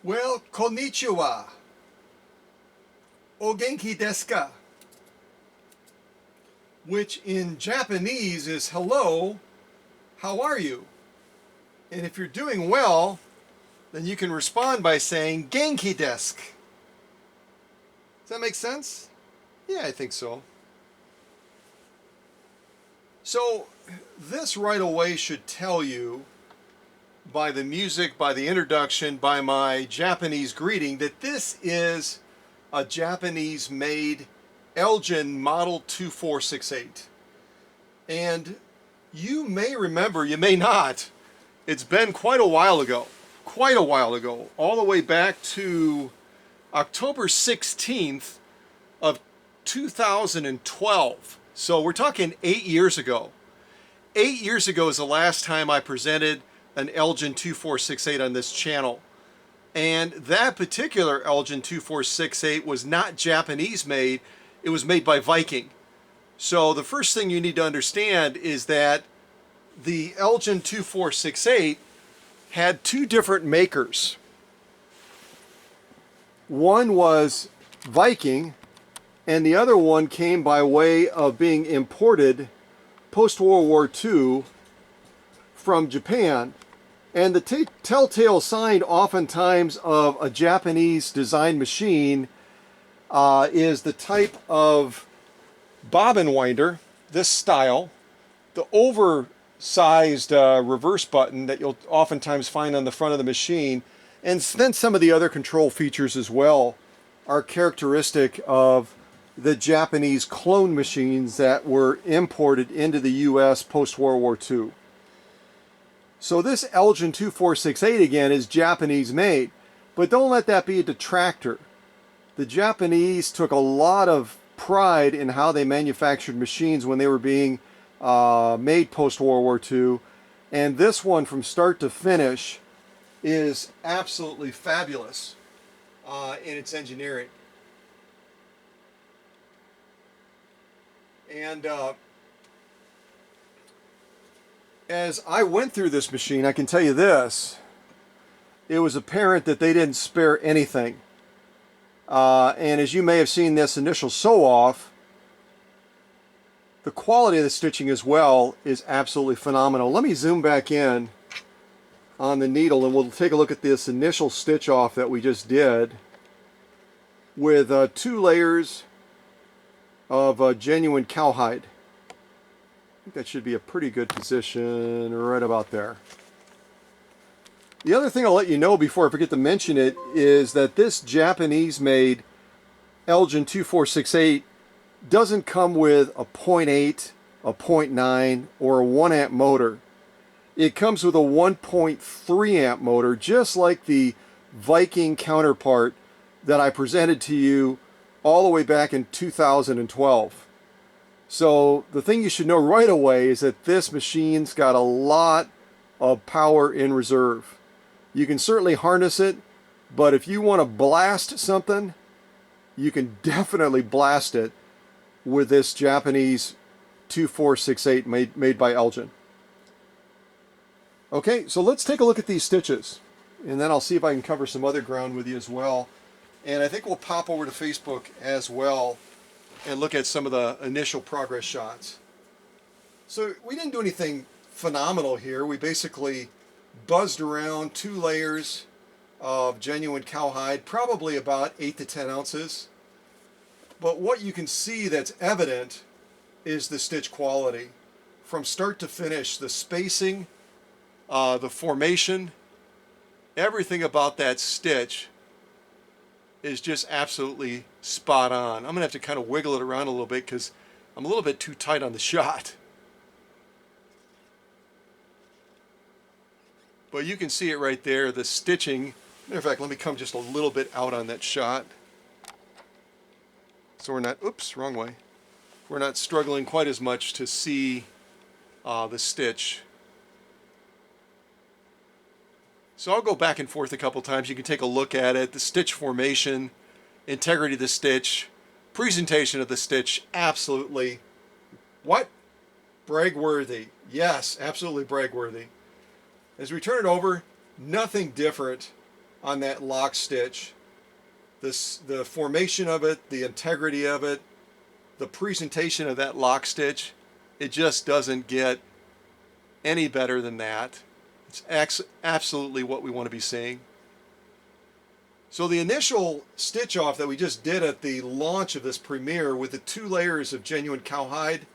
Well, konnichiwa. O genki desu ka? Which in Japanese is hello, how are you? And if you're doing well, then you can respond by saying genki desu. Does that make sense? Yeah, I think so. So this right away should tell you by the music, by the introduction, by my Japanese greeting that this is a Japanese-made Elgin Model 2468. And you may remember, you may not, it's been quite a while ago, all the way back to October 16th of 2012. So we're talking 8 years ago. 8 years ago is the last time I presented an Elgin 2468 on this channel. And that particular Elgin 2468 was not Japanese made, it was made by Viking. So the first thing you need to understand is that the Elgin 2468 had two different makers. One was Viking, and the other one came by way of being imported post-World War II from Japan. And the telltale sign oftentimes of a Japanese design machine is the type of bobbin winder, this style, the oversized reverse button that you'll oftentimes find on the front of the machine, and then some of the other control features as well are characteristic of the Japanese clone machines that were imported into the US post-World War II. So this Elgin 2468 again is Japanese made, but don't let that be a detractor. The Japanese took a lot of pride in how they manufactured machines when they were being made post-World War II, and this one from start to finish is absolutely fabulous in its engineering. And as I went through this machine, I can tell you this, it was apparent that they didn't spare anything. And as you may have seen this initial sew-off, the quality of the stitching as well is absolutely phenomenal. Let me zoom back in on the needle and we'll take a look at this initial stitch off that we just did with 2 layers of genuine cowhide. I think that should be a pretty good position right about there. The other thing I'll let you know before I forget to mention it is that this Japanese-made Elgin 2468 doesn't come with a 0.8, a 0.9, or a 1 amp motor. It comes with a 1.3 amp motor, just like the Viking counterpart that I presented to you all the way back in 2012. So the thing you should know right away is that this machine's got a lot of power in reserve. You can certainly harness it, but if you want to blast something, you can definitely blast it with this Japanese 2468 made by Elgin. Okay, so let's take a look at these stitches, and then I'll see if I can cover some other ground with you as well. And I think we'll pop over to Facebook as well and look at some of the initial progress shots. So we didn't do anything phenomenal here. We basically buzzed around 2 layers of genuine cowhide, probably about 8 to 10 ounces. But what you can see that's evident is the stitch quality. From start to finish, the spacing, the formation, everything about that stitch is just absolutely spot on. I'm gonna have to kind of wiggle it around a little bit because I'm a little bit too tight on the shot. But you can see it right there, the stitching. Matter of fact, let me come just a little bit out on that shot. So we're not, oops, wrong way. We're not struggling quite as much to see the stitch. So I'll go back and forth a couple times. You can take a look at it. The stitch formation, integrity of the stitch, presentation of the stitch, absolutely, what? Brag-worthy. Yes, absolutely brag-worthy. As we turn it over, nothing different on that lock stitch. The formation of it, the integrity of it, the presentation of that lock stitch, it just doesn't get any better than that. It's absolutely what we want to be seeing. So the initial stitch off that we just did at the launch of this premiere with the 2 layers of genuine cowhide,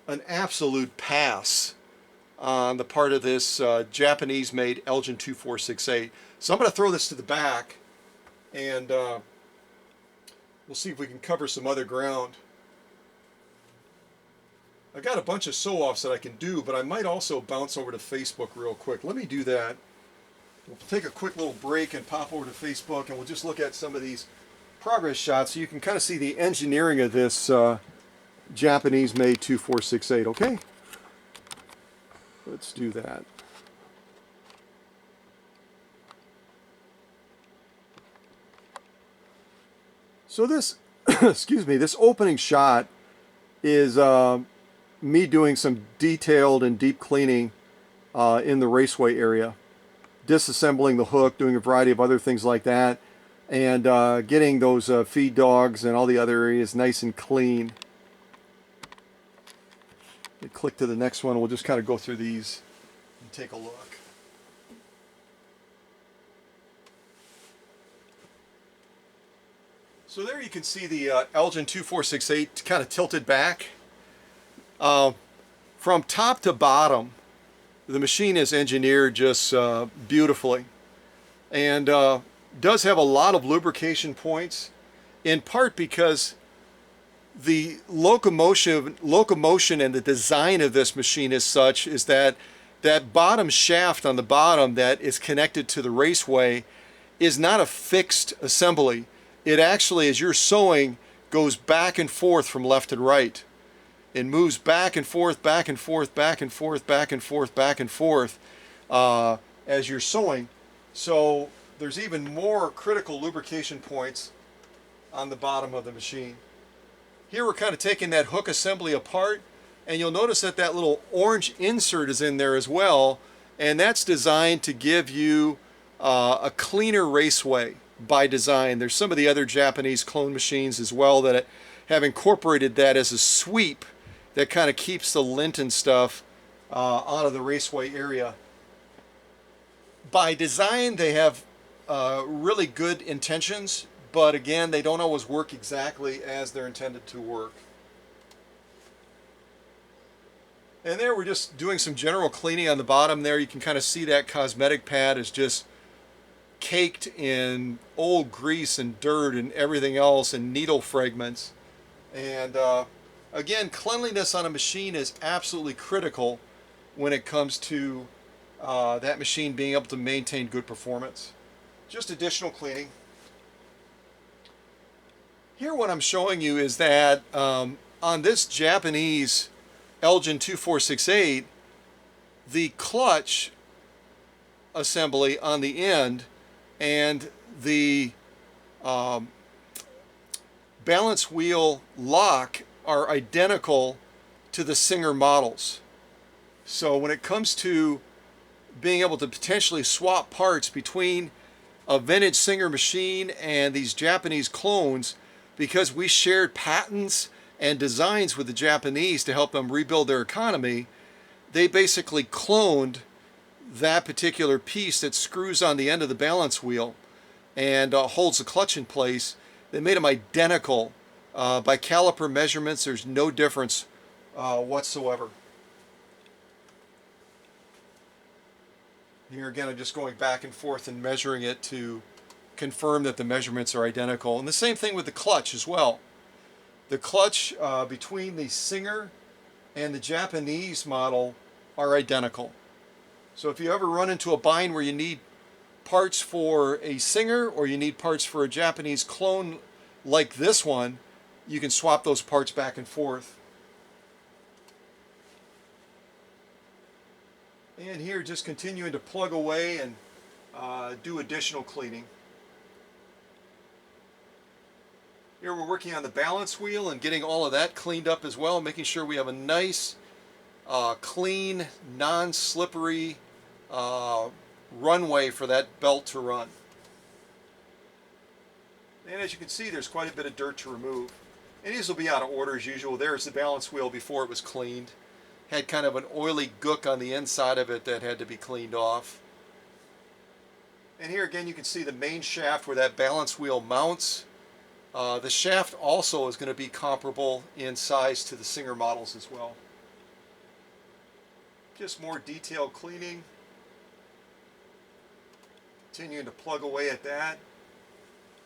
an absolute pass on the part of this Japanese-made Elgin 2468. So I'm going to throw this to the back, and we'll see if we can cover some other ground. I've got a bunch of sew-offs that I can do, but I might also bounce over to Facebook real quick. Let me do that. We'll take a quick little break and pop over to Facebook, and we'll just look at some of these progress shots so you can kind of see the engineering of this Japanese-made 2468, okay? Let's do that. So this, excuse me, this opening shot is me doing some detailed and deep cleaning in the raceway area. Disassembling the hook, doing a variety of other things like that, and getting those feed dogs and all the other areas nice and clean. Click to the next one. We'll just kind of go through these and take a look. So there you can see the Elgin 2468 kind of tilted back. From top to bottom, the machine is engineered just beautifully, and does have a lot of lubrication points, in part because the locomotion and the design of this machine is such is that that bottom shaft on the bottom that is connected to the raceway is not a fixed assembly. It actually, as you're sewing, goes back and forth from left and right. It moves back and forth, back and forth, back and forth, back and forth, back and forth as you're sewing. So there's even more critical lubrication points on the bottom of the machine. Here we're kind of taking that hook assembly apart, and you'll notice that that little orange insert is in there as well, and that's designed to give you a cleaner raceway by design. There's some of the other Japanese clone machines as well that have incorporated that as a sweep that kind of keeps the lint and stuff out of the raceway area. By design, they have really good intentions, but again, they don't always work exactly as they're intended to work. And there we're just doing some general cleaning on the bottom there. You can kind of see that cosmetic pad is just caked in old grease and dirt and everything else and needle fragments. And again, cleanliness on a machine is absolutely critical when it comes to that machine being able to maintain good performance. Just additional cleaning. Here what I'm showing you is that on this Japanese Elgin 2468, the clutch assembly on the end and the balance wheel lock are identical to the Singer models. So when it comes to being able to potentially swap parts between a vintage Singer machine and these Japanese clones, because we shared patents and designs with the Japanese to help them rebuild their economy, they basically cloned that particular piece that screws on the end of the balance wheel and holds the clutch in place. They made them identical. By caliper measurements, there's no difference whatsoever. Here again, I'm just going back and forth and measuring it to confirm that the measurements are identical. And the same thing with the clutch as well. The clutch between the Singer and the Japanese model are identical. So if you ever run into a bind where you need parts for a Singer or you need parts for a Japanese clone like this one, you can swap those parts back and forth. And here just continuing to plug away and do additional cleaning. Here we're working on the balance wheel and getting all of that cleaned up as well, making sure we have a nice, clean, non-slippery runway for that belt to run. And as you can see, there's quite a bit of dirt to remove. And these will be out of order as usual. There's the balance wheel before it was cleaned. Had kind of an oily gook on the inside of it that had to be cleaned off. And here again you can see the main shaft where that balance wheel mounts. The shaft also is going to be comparable in size to the Singer models as well. Just more detailed cleaning. Continuing to plug away at that.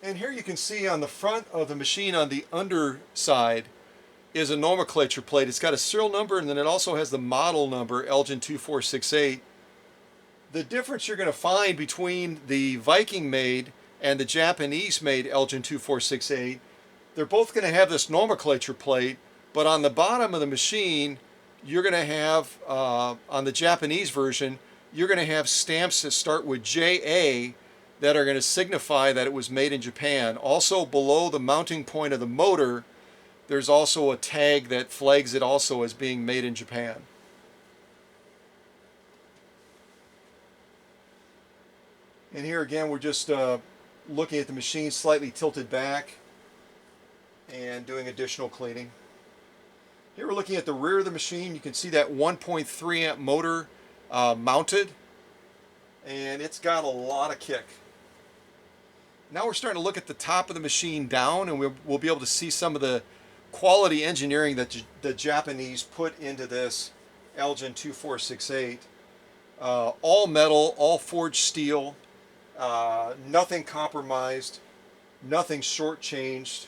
And here you can see on the front of the machine on the underside is a nomenclature plate. It's got a serial number and then it also has the model number, Elgin 2468. The difference you're going to find between the Viking made and the Japanese made Elgin 2468, they're both going to have this nomenclature plate, but on the bottom of the machine you're going to have, on the Japanese version, you're going to have stamps that start with JA that are going to signify that it was made in Japan. Also below the mounting point of the motor, there's also a tag that flags it also as being made in Japan. And here again we're just looking at the machine slightly tilted back and doing additional cleaning. Here we're looking at the rear of the machine. You can see that 1.3 amp motor mounted, and it's got a lot of kick. Now we're starting to look at the top of the machine down, and we'll be able to see some of the quality engineering that the Japanese put into this Elgin 2468. All metal, all forged steel, nothing compromised, nothing shortchanged.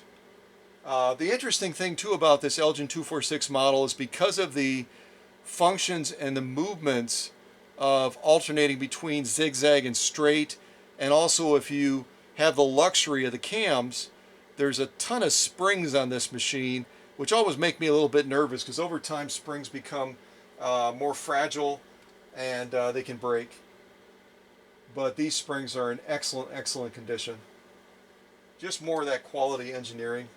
The interesting thing too about this Elgin 246 model is because of the functions and the movements of alternating between zigzag and straight, and also if you have the luxury of the cams, there's a ton of springs on this machine, which always make me a little bit nervous because over time springs become more fragile and they can break. But these springs are in excellent, excellent condition. Just more of that quality engineering.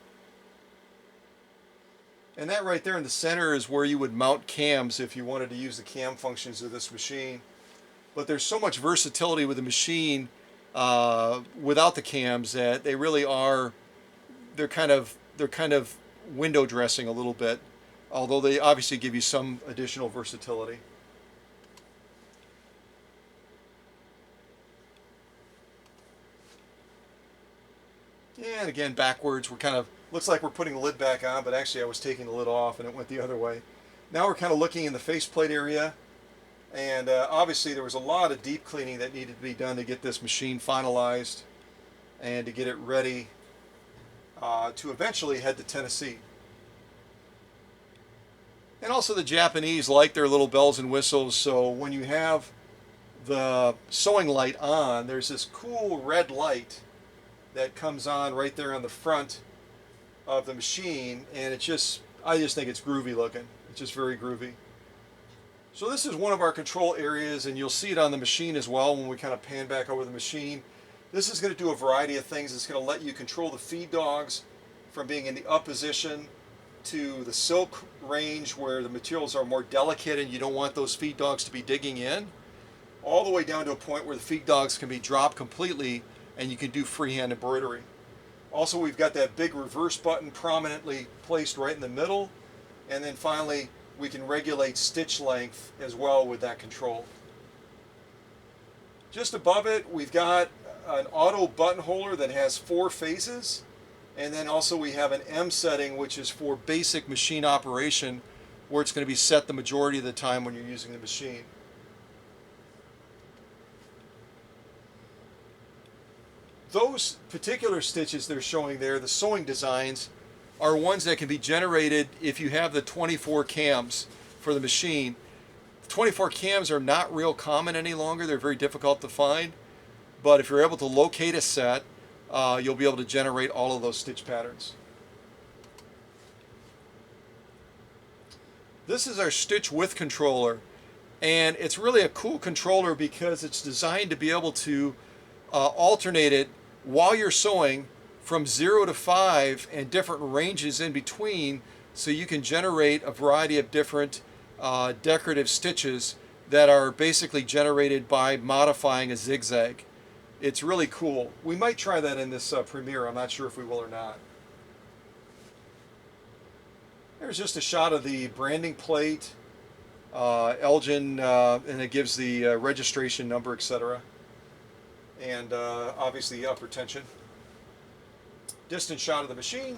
And that right there in the center is where you would mount cams if you wanted to use the cam functions of this machine. But there's so much versatility with the machine without the cams that they really are, they're kind of window dressing a little bit, although they obviously give you some additional versatility. And again, backwards, we're kind of, looks like we're putting the lid back on, but actually I was taking the lid off and it went the other way. Now we're kind of looking in the faceplate area, and obviously there was a lot of deep cleaning that needed to be done to get this machine finalized and to get it ready to eventually head to Tennessee. And also the Japanese like their little bells and whistles, so when you have the sewing light on, there's this cool red light that comes on right there on the front of the machine, and it's just, I just think it's groovy looking. It's just very groovy. So this is one of our control areas, and you'll see it on the machine as well when we kind of pan back over the machine. This is going to do a variety of things. It's going to let you control the feed dogs from being in the up position to the silk range where the materials are more delicate and you don't want those feed dogs to be digging in, all the way down to a point where the feed dogs can be dropped completely and you can do freehand embroidery. Also, we've got that big reverse button prominently placed right in the middle, and then finally we can regulate stitch length as well with that control. Just above it we've got an auto button holder that has 4 phases, and then also we have an M setting, which is for basic machine operation, where it's going to be set the majority of the time when you're using the machine. Those particular stitches they're showing there, the sewing designs, are ones that can be generated if you have the 24 cams for the machine. The 24 cams are not real common any longer. They're very difficult to find. But if you're able to locate a set, you'll be able to generate all of those stitch patterns. This is our stitch width controller, and it's really a cool controller because it's designed to be able to alternate it while you're sewing from 0 to 5 and different ranges in between, so you can generate a variety of different decorative stitches that are basically generated by modifying a zigzag. It's really cool. We might try that in this premiere. I'm not sure if we will or not. There's just a shot of the branding plate, Elgin, and it gives the registration number, etc. And obviously upper tension. Distant shot of the machine.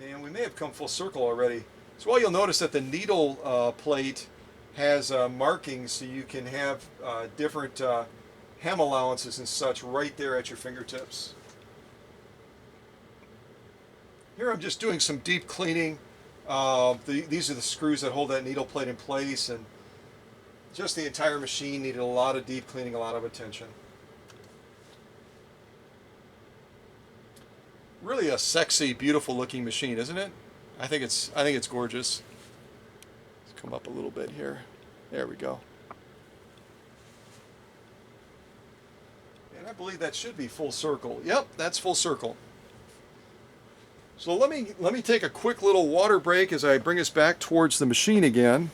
And we may have come full circle already. So you'll notice that the needle plate has markings, so you can have different hem allowances and such right there at your fingertips. Here I'm just doing some deep cleaning. These are the screws that hold that needle plate in place, and just the entire machine needed a lot of deep cleaning, a lot of attention. Really a sexy, beautiful looking machine, isn't it? I think it's gorgeous. Let's come up a little bit here. There we go. And I believe that should be full circle. Yep, that's full circle. So let me take a quick little water break as I bring us back towards the machine again.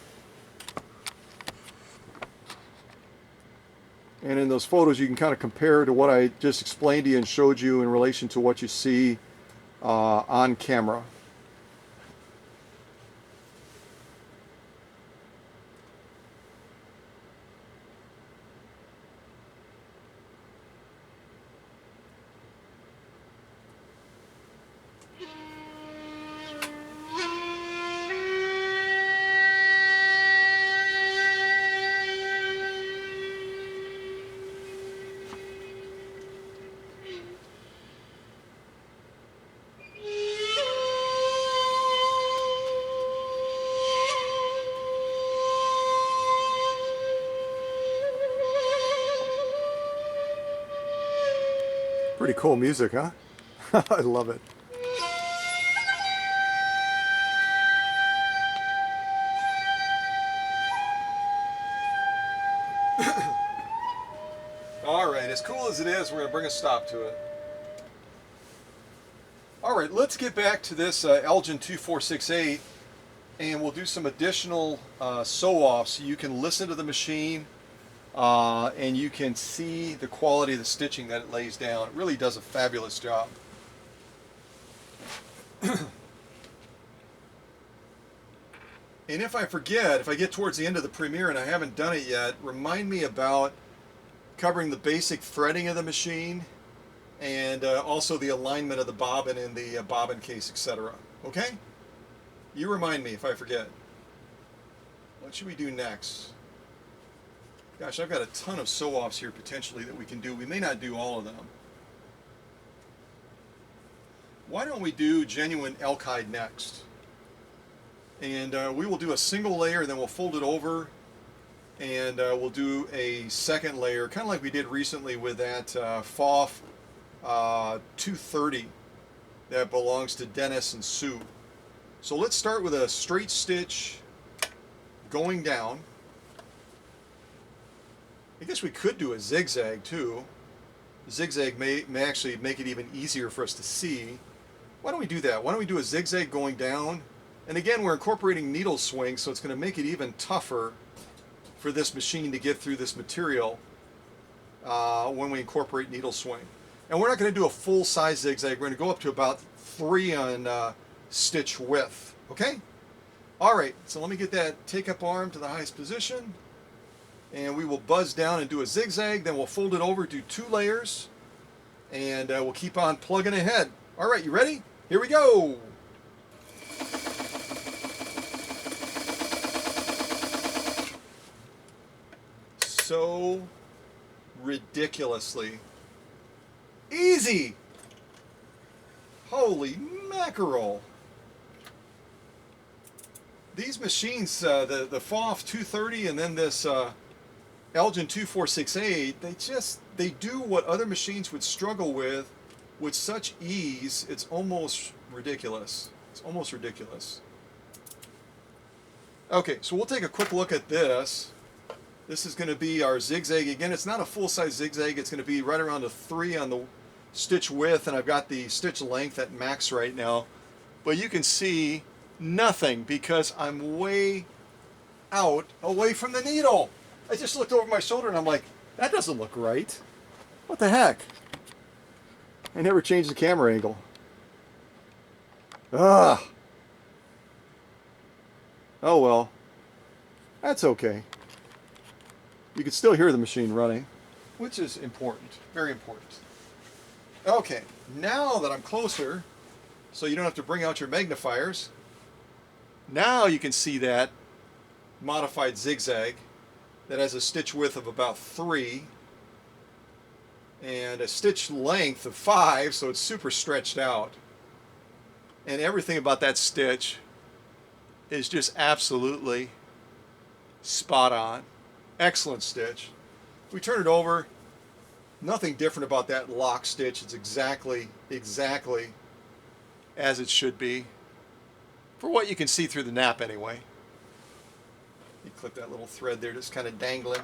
And in those photos you can kind of compare to what I just explained to you and showed you in relation to what you see on camera. Pretty cool music, huh? I love it. All right, as cool as it is, we're going to bring a stop to it. All right, let's get back to this Elgin 2468, and we'll do some additional sew-offs so you can listen to the machine and you can see the quality of the stitching that it lays down. It really does a fabulous job. And if I forget, if I get towards the end of the premiere and I haven't done it yet, remind me about covering the basic threading of the machine and also the alignment of the bobbin and the bobbin case, etc. Okay? You remind me if I forget. What should we do next? Gosh, I've got a ton of sew-offs here potentially that we can do. We may not do all of them. Why don't we do genuine elk hide next? And we will do a single layer, then we'll fold it over, and we'll do a second layer, kind of like we did recently with that FOF 230 that belongs to Dennis and Sue. So let's start with a straight stitch going down. I guess we could do a zigzag too. Zigzag may actually make it even easier for us to see. Why don't we do that? Why don't we do a zigzag going down? And again, we're incorporating needle swing, so it's going to make it even tougher for this machine to get through this material when we incorporate needle swing. And we're not going to do a full size zigzag. We're going to go up to about 3 on stitch width. Okay? All right, so let me get that take up arm to the highest position. And we will buzz down and do a zigzag. Then we'll fold it over, do 2 layers. And we'll keep on plugging ahead. All right, you ready? Here we go. So ridiculously easy. Holy mackerel. These machines, the FOF 230 and then this Elgin 2468, they do what other machines would struggle with such ease. It's almost ridiculous. It's almost ridiculous. Okay, so we'll take a quick look at this. This is going to be our zigzag. Again, it's not a full-size zigzag. It's going to be right around a 3 on the stitch width, and I've got the stitch length at max right now. But you can see nothing because I'm way out away from the needle. I just looked over my shoulder and I'm like, That doesn't look right. What the heck? I never changed the camera angle. Ugh. Oh well. That's okay. You can still hear the machine running, which is important. Very important. Okay, now that I'm closer, so you don't have to bring out your magnifiers, now you can see that modified zigzag that has a stitch width of about 3 and a stitch length of 5, so it's super stretched out. And everything about that stitch is just absolutely spot on. Excellent stitch. If we turn it over, nothing different about that lock stitch. It's exactly as it should be. For what you can see through the nap anyway. You clip that little thread there, just kind of dangling.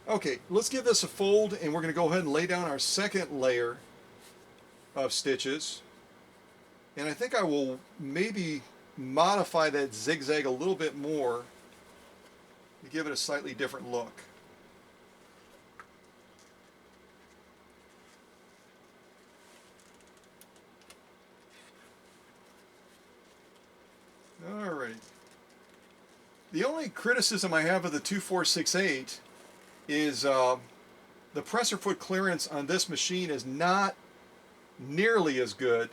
Okay, let's give this a fold, and we're going to go ahead and lay down our second layer of stitches. And I think I will maybe modify that zigzag a little bit more to give it a slightly different look. Alright. The only criticism I have of the 2468 is the presser foot clearance on this machine is not nearly as good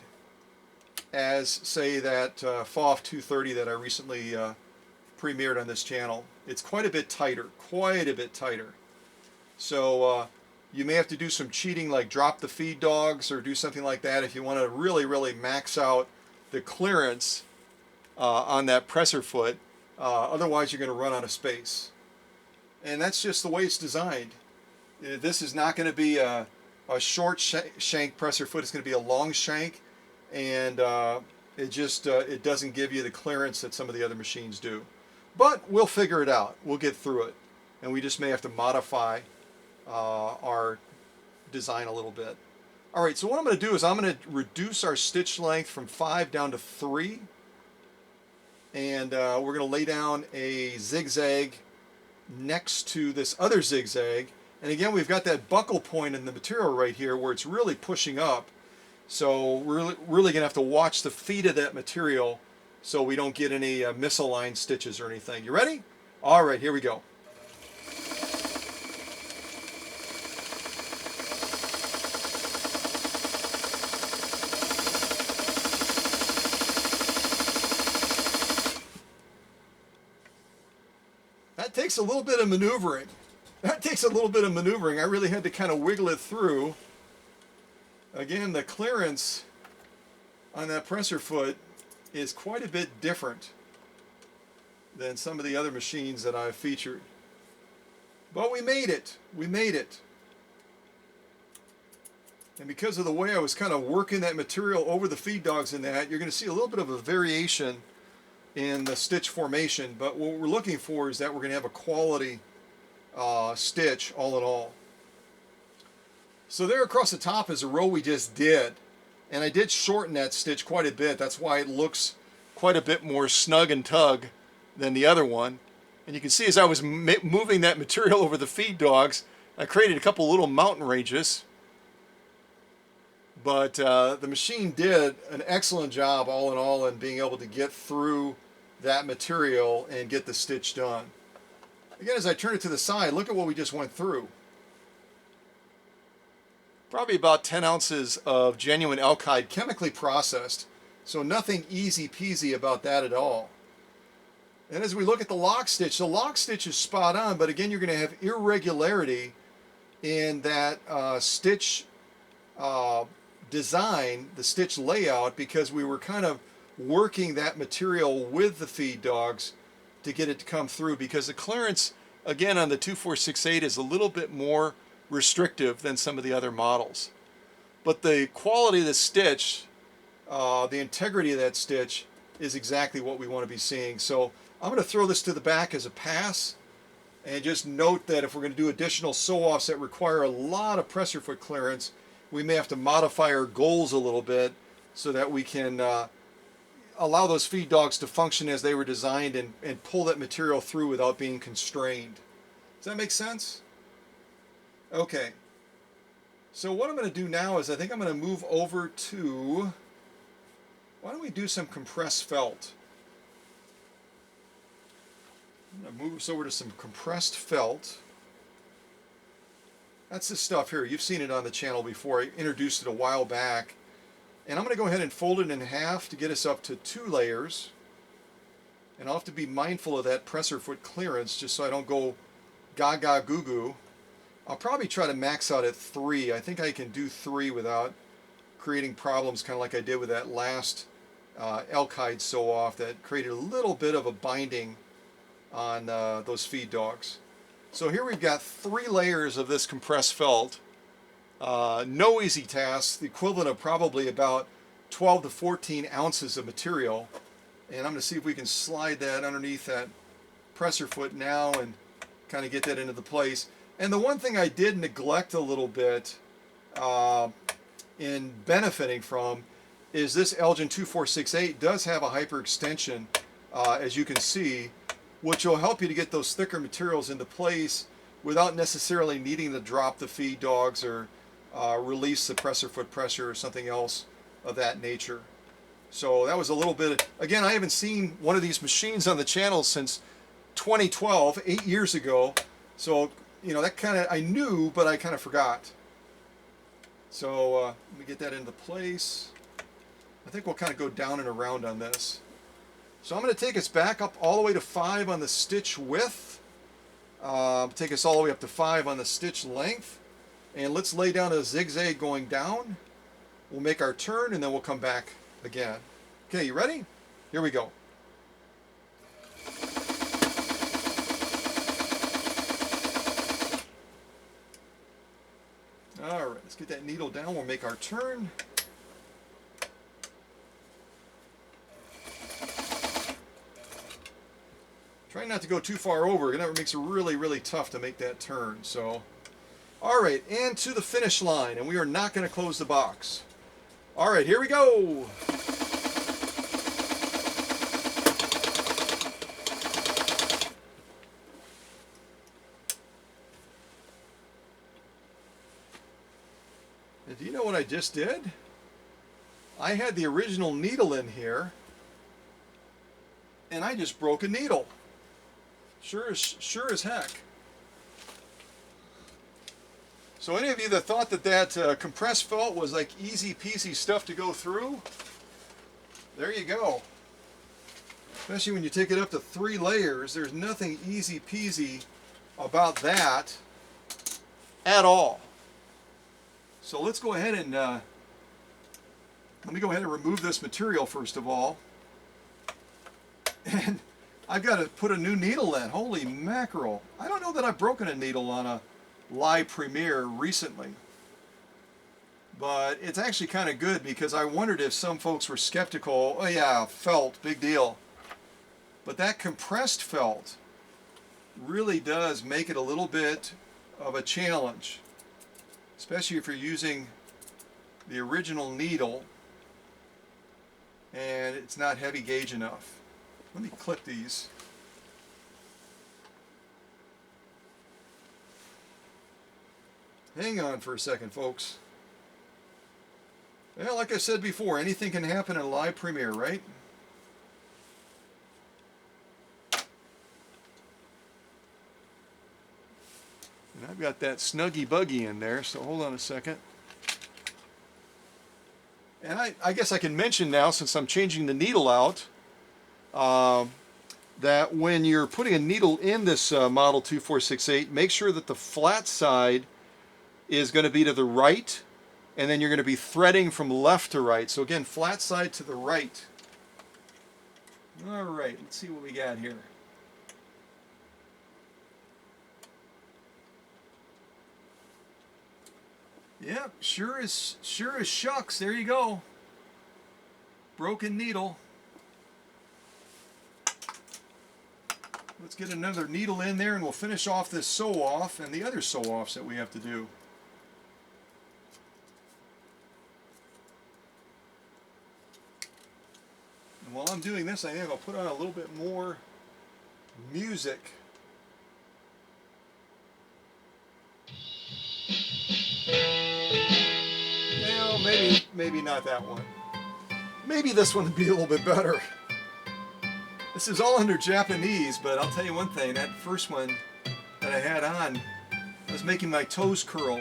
as, say, that FOF 230 that I recently premiered on this channel. It's quite a bit tighter, So you may have to do some cheating, like drop the feed dogs or do something like that if you want to really max out the clearance on that presser foot. Otherwise, you're going to run out of space. And that's just the way it's designed. This is not going to be a short shank presser foot. It's going to be a long shank, and it doesn't give you the clearance that some of the other machines do. But we'll figure it out. We'll get through it, and we just may have to modify our design a little bit. All right, so what I'm going to do is I'm going to reduce our stitch length from 5 down to 3, and we're going to lay down a zigzag next to this other zigzag. And again, we've got that buckle point in the material right here where it's really pushing up. So we're really gonna have to watch the feet of that material so we don't get any misaligned stitches or anything. You ready? All right, here we go. That takes a little bit of maneuvering. I really had to kind of wiggle it through. Again, the clearance on that presser foot is quite a bit different than some of the other machines that I've featured. But we made it. And because of the way I was kind of working that material over the feed dogs in that, you're going to see a little bit of a variation in the stitch formation, but what we're looking for is that we're going to have a quality stitch all in all. So there across the top is a row we just did, and I did shorten that stitch quite a bit. That's why it looks quite a bit more snug and tug than the other one. And you can see as I was moving that material over the feed dogs, I created a couple little mountain ranges. But the machine did an excellent job all in all in being able to get through that material and get the stitch done. Again, as I turn it to the side, look at what we just went through. Probably about 10 ounces of genuine elk hide, chemically processed. So nothing easy peasy about that at all. And as we look at the lock stitch is spot on, but again, you're going to have irregularity in that stitch design, the stitch layout, because we were kind of working that material with the feed dogs to get it to come through, because the clearance again on the 2468 is a little bit more restrictive than some of the other models. But the quality of the stitch, the integrity of that stitch is exactly what we want to be seeing. So I'm going to throw this to the back as a pass, and just note that if we're going to do additional sew-offs that require a lot of presser foot clearance, we may have to modify our goals a little bit so that we can allow those feed dogs to function as they were designed and pull that material through without being constrained. Does that make sense? Okay. So what I'm going to do now is I think I'm going to move over to, why don't we do some compressed felt? I'm going to move us over to some compressed felt. That's this stuff here. You've seen it on the channel before. I introduced it a while back. And I'm going to go ahead and fold it in half to get us up to 2 layers. And I'll have to be mindful of that presser foot clearance just so I don't go gaga goo goo. I'll probably try to max out at 3. I think I can do 3 without creating problems, kind of like I did with that last elk hide sew-off that created a little bit of a binding on those feed dogs. So here we've got 3 layers of this compressed felt. No easy task, the equivalent of probably about 12 to 14 ounces of material. And I'm going to see if we can slide that underneath that presser foot now and kind of get that into the place. And the one thing I did neglect a little bit in benefiting from is this Elgin 2468 does have a hyperextension, as you can see, which will help you to get those thicker materials into place without necessarily needing to drop the feed dogs or release the presser foot pressure or something else of that nature. So that was a little bit, again, I haven't seen one of these machines on the channel since 2012, 8 years ago. So, you know, that kind of, I knew, but I kind of forgot. So let me get that into place. I think we'll kind of go down and around on this. So I'm going to take us back up all the way to 5 on the stitch width. Take us all the way up to 5 on the stitch length. And let's lay down a zigzag going down. We'll make our turn and then we'll come back again. Okay, you ready? Here we go. All right, let's get that needle down. We'll make our turn. Try not to go too far over. It makes it really, really tough to make that turn. So, all right, and to the finish line. And we are not going to close the box. All right, here we go. And do you know what I just did? I had the original needle in here, and I just broke a needle. Sure as heck. So any of you that thought that compressed felt was like easy peasy stuff to go through, there you go. Especially when you take it up to 3 layers, there's nothing easy peasy about that at all. So let's go ahead and let me go ahead and remove this material first of all. And I've got to put a new needle in. Holy mackerel. I don't know that I've broken a needle on a live premiere recently. But it's actually kind of good because I wondered if some folks were skeptical. Oh yeah, felt, big deal. But that compressed felt really does make it a little bit of a challenge. Especially if you're using the original needle and it's not heavy gauge enough. Let me clip these. Hang on for a second, folks. Well, like I said before, anything can happen in a live premiere, right? And I've got that snuggy buggy in there, so hold on a second. And I guess I can mention now, since I'm changing the needle out, that when you're putting a needle in this model 2468, make sure that the flat side is going to be to the right, and then you're going to be threading from left to right. So again, flat side to the right. All right, let's see what we got here. Yep, sure as shucks. There you go. Broken needle. Let's get another needle in there and we'll finish off this sew-off and the other sew-offs that we have to do. And while I'm doing this, I think I'll put on a little bit more music. Well, maybe not that one. Maybe this one would be a little bit better. This is all under Japanese, but I'll tell you one thing, that first one that I had on was making my toes curl.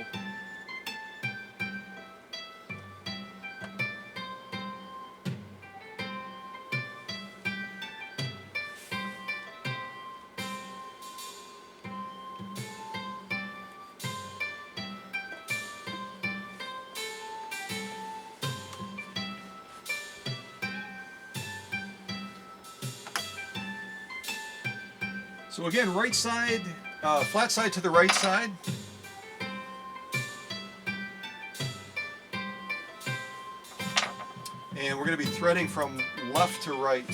So again, right side, flat side to the right side. And we're going to be threading from left to right.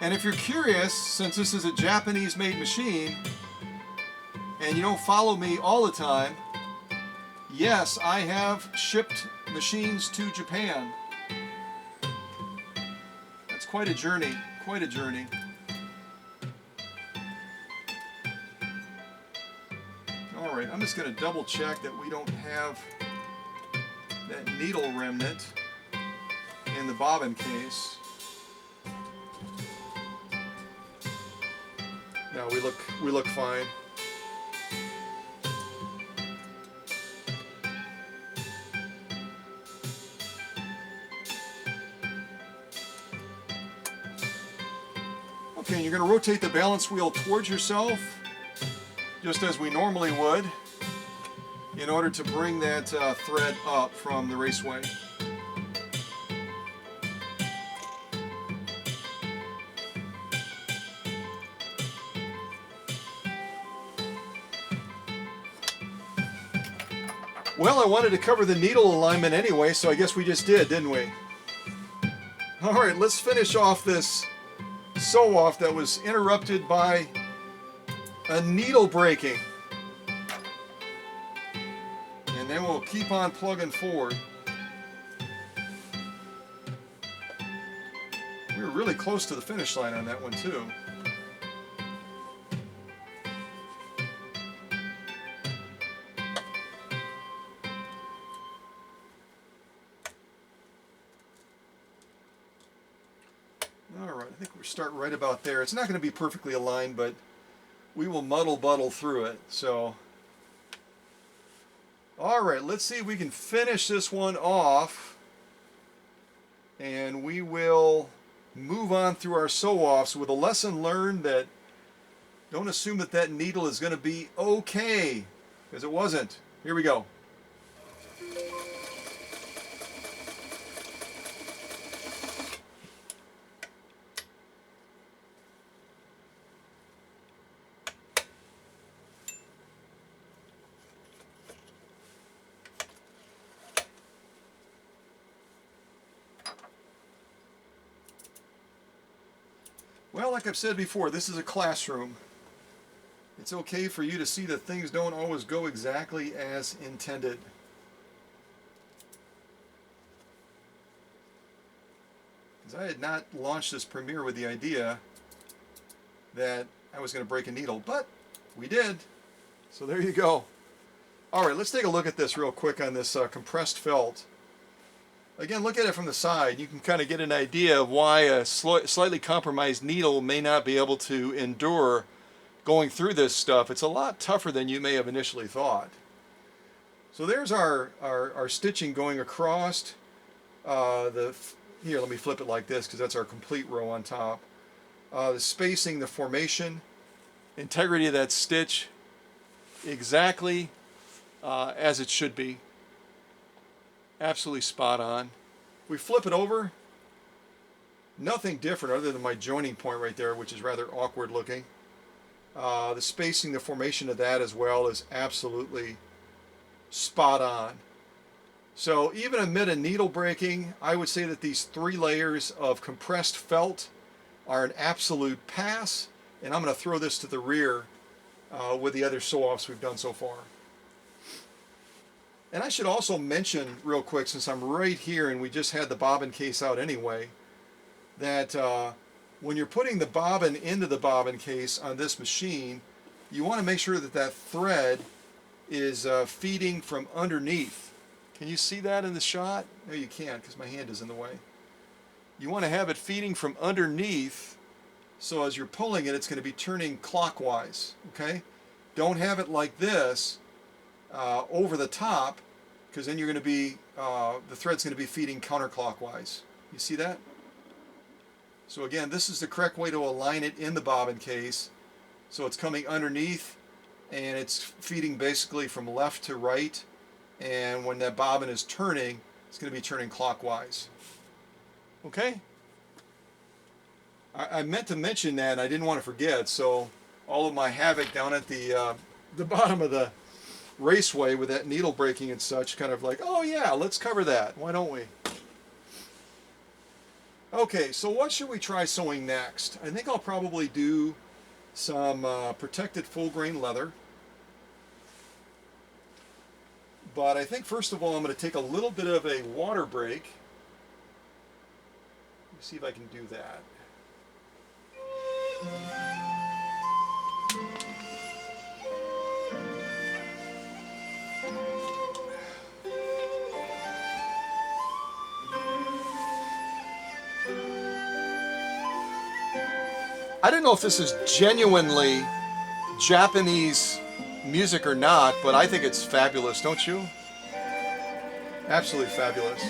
And if you're curious, since this is a Japanese-made machine, and you don't follow me all the time, yes, I have shipped machines to Japan. That's quite a journey, quite a journey. All right, I'm just going to double check that we don't have that needle remnant in the bobbin case. No, we look fine. Okay, and you're going to rotate the balance wheel towards yourself, just as we normally would, in order to bring that thread up from the raceway. Well, I wanted to cover the needle alignment anyway, so I guess we just did, didn't we? All right, let's finish off this sew-off that was interrupted by a needle breaking. And then we'll keep on plugging forward. We were really close to the finish line on that one, too. I think we're starting right about there. It's not going to be perfectly aligned, but we will muddle through it. So, all right, let's see if we can finish this one off, and we will move on through our sew-offs with a lesson learned that don't assume that that needle is going to be okay, because it wasn't. Here we go. Well, like I've said before, this is a classroom. It's okay for you to see that things don't always go exactly as intended. Because I had not launched this premiere with the idea that I was going to break a needle, but we did. So there you go. All right, let's take a look at this real quick on this compressed felt. Again, look at it from the side. You can kind of get an idea of why a slightly compromised needle may not be able to endure going through this stuff. It's a lot tougher than you may have initially thought. So there's our stitching going across. Here, let me flip it like this because that's our complete row on top. The spacing, the formation, integrity of that stitch, exactly as it should be. Absolutely spot on. We flip it over, nothing different other than my joining point right there, which is rather awkward looking. The spacing, the formation of that as well is absolutely spot on. So even amid a needle breaking, I would say that these 3 layers of compressed felt are an absolute pass, and I'm going to throw this to the rear with the other sew-offs we've done so far. And I should also mention real quick, since I'm right here and we just had the bobbin case out anyway, that when you're putting the bobbin into the bobbin case on this machine, you want to make sure that that thread is feeding from underneath. Can you see that in the shot? No, you can't because my hand is in the way. You want to have it feeding from underneath, so as you're pulling it, it's going to be turning clockwise, okay? Don't have it like this over the top, because then you're going to be, the thread's going to be feeding counterclockwise. You see that? So again, this is the correct way to align it in the bobbin case. So it's coming underneath, and it's feeding basically from left to right, and when that bobbin is turning, it's going to be turning clockwise. Okay? I meant to mention that, and I didn't want to forget, so all of my havoc down at the bottom of the raceway with that needle breaking and such, kind of like, oh yeah, let's cover that. Why don't we? Okay, so what should we try sewing next? I think I'll probably do some protected full grain leather. But I think first of all I'm going to take a little bit of a water break. Let me see if I can do that. I don't know if this is genuinely Japanese music or not, but I think it's fabulous, don't you? Absolutely fabulous.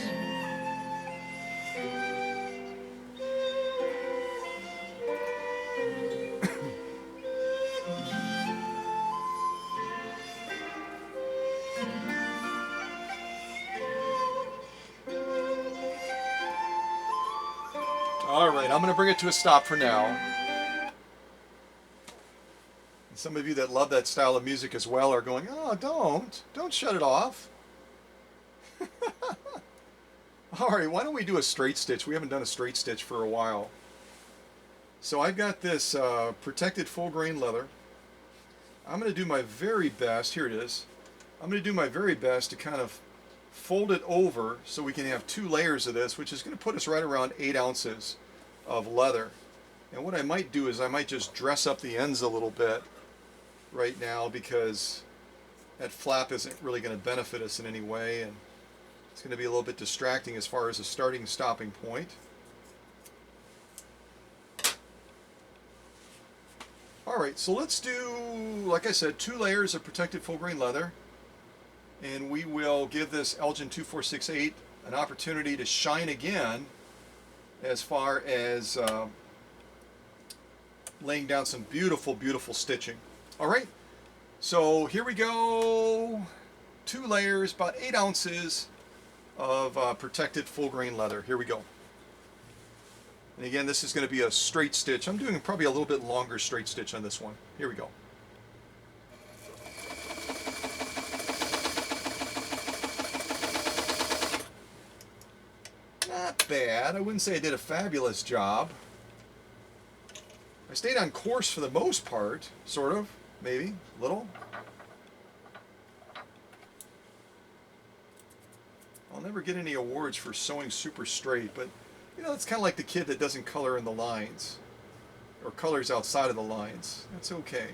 All right, I'm going to bring it to a stop for now. Some of you that love that style of music as well are going, oh, don't shut it off. All right, why don't we do a straight stitch? We haven't done a straight stitch for a while. So I've got this protected full grain leather. I'm going to do my very best, here it is. I'm going to do my very best to kind of fold it over so we can have 2 layers of this, which is going to put us right around 8 ounces of leather. And what I might do is I might just dress up the ends a little bit right now, because that flap isn't really going to benefit us in any way, and it's going to be a little bit distracting as far as a starting and stopping point. Alright, so let's do, like I said, 2 layers of protected full grain leather, and we will give this Elgin 2468 an opportunity to shine again as far as laying down some beautiful, beautiful stitching. All right, so here we go. 2 layers, about 8 ounces of protected full grain leather. Here we go. And again, this is going to be a straight stitch. I'm doing probably a little bit longer straight stitch on this one. Here we go. Not bad. I wouldn't say I did a fabulous job. I stayed on course for the most part, sort of, maybe, a little. I'll never get any awards for sewing super straight, but you know, it's kind of like the kid that doesn't color in the lines, or colors outside of the lines. That's okay.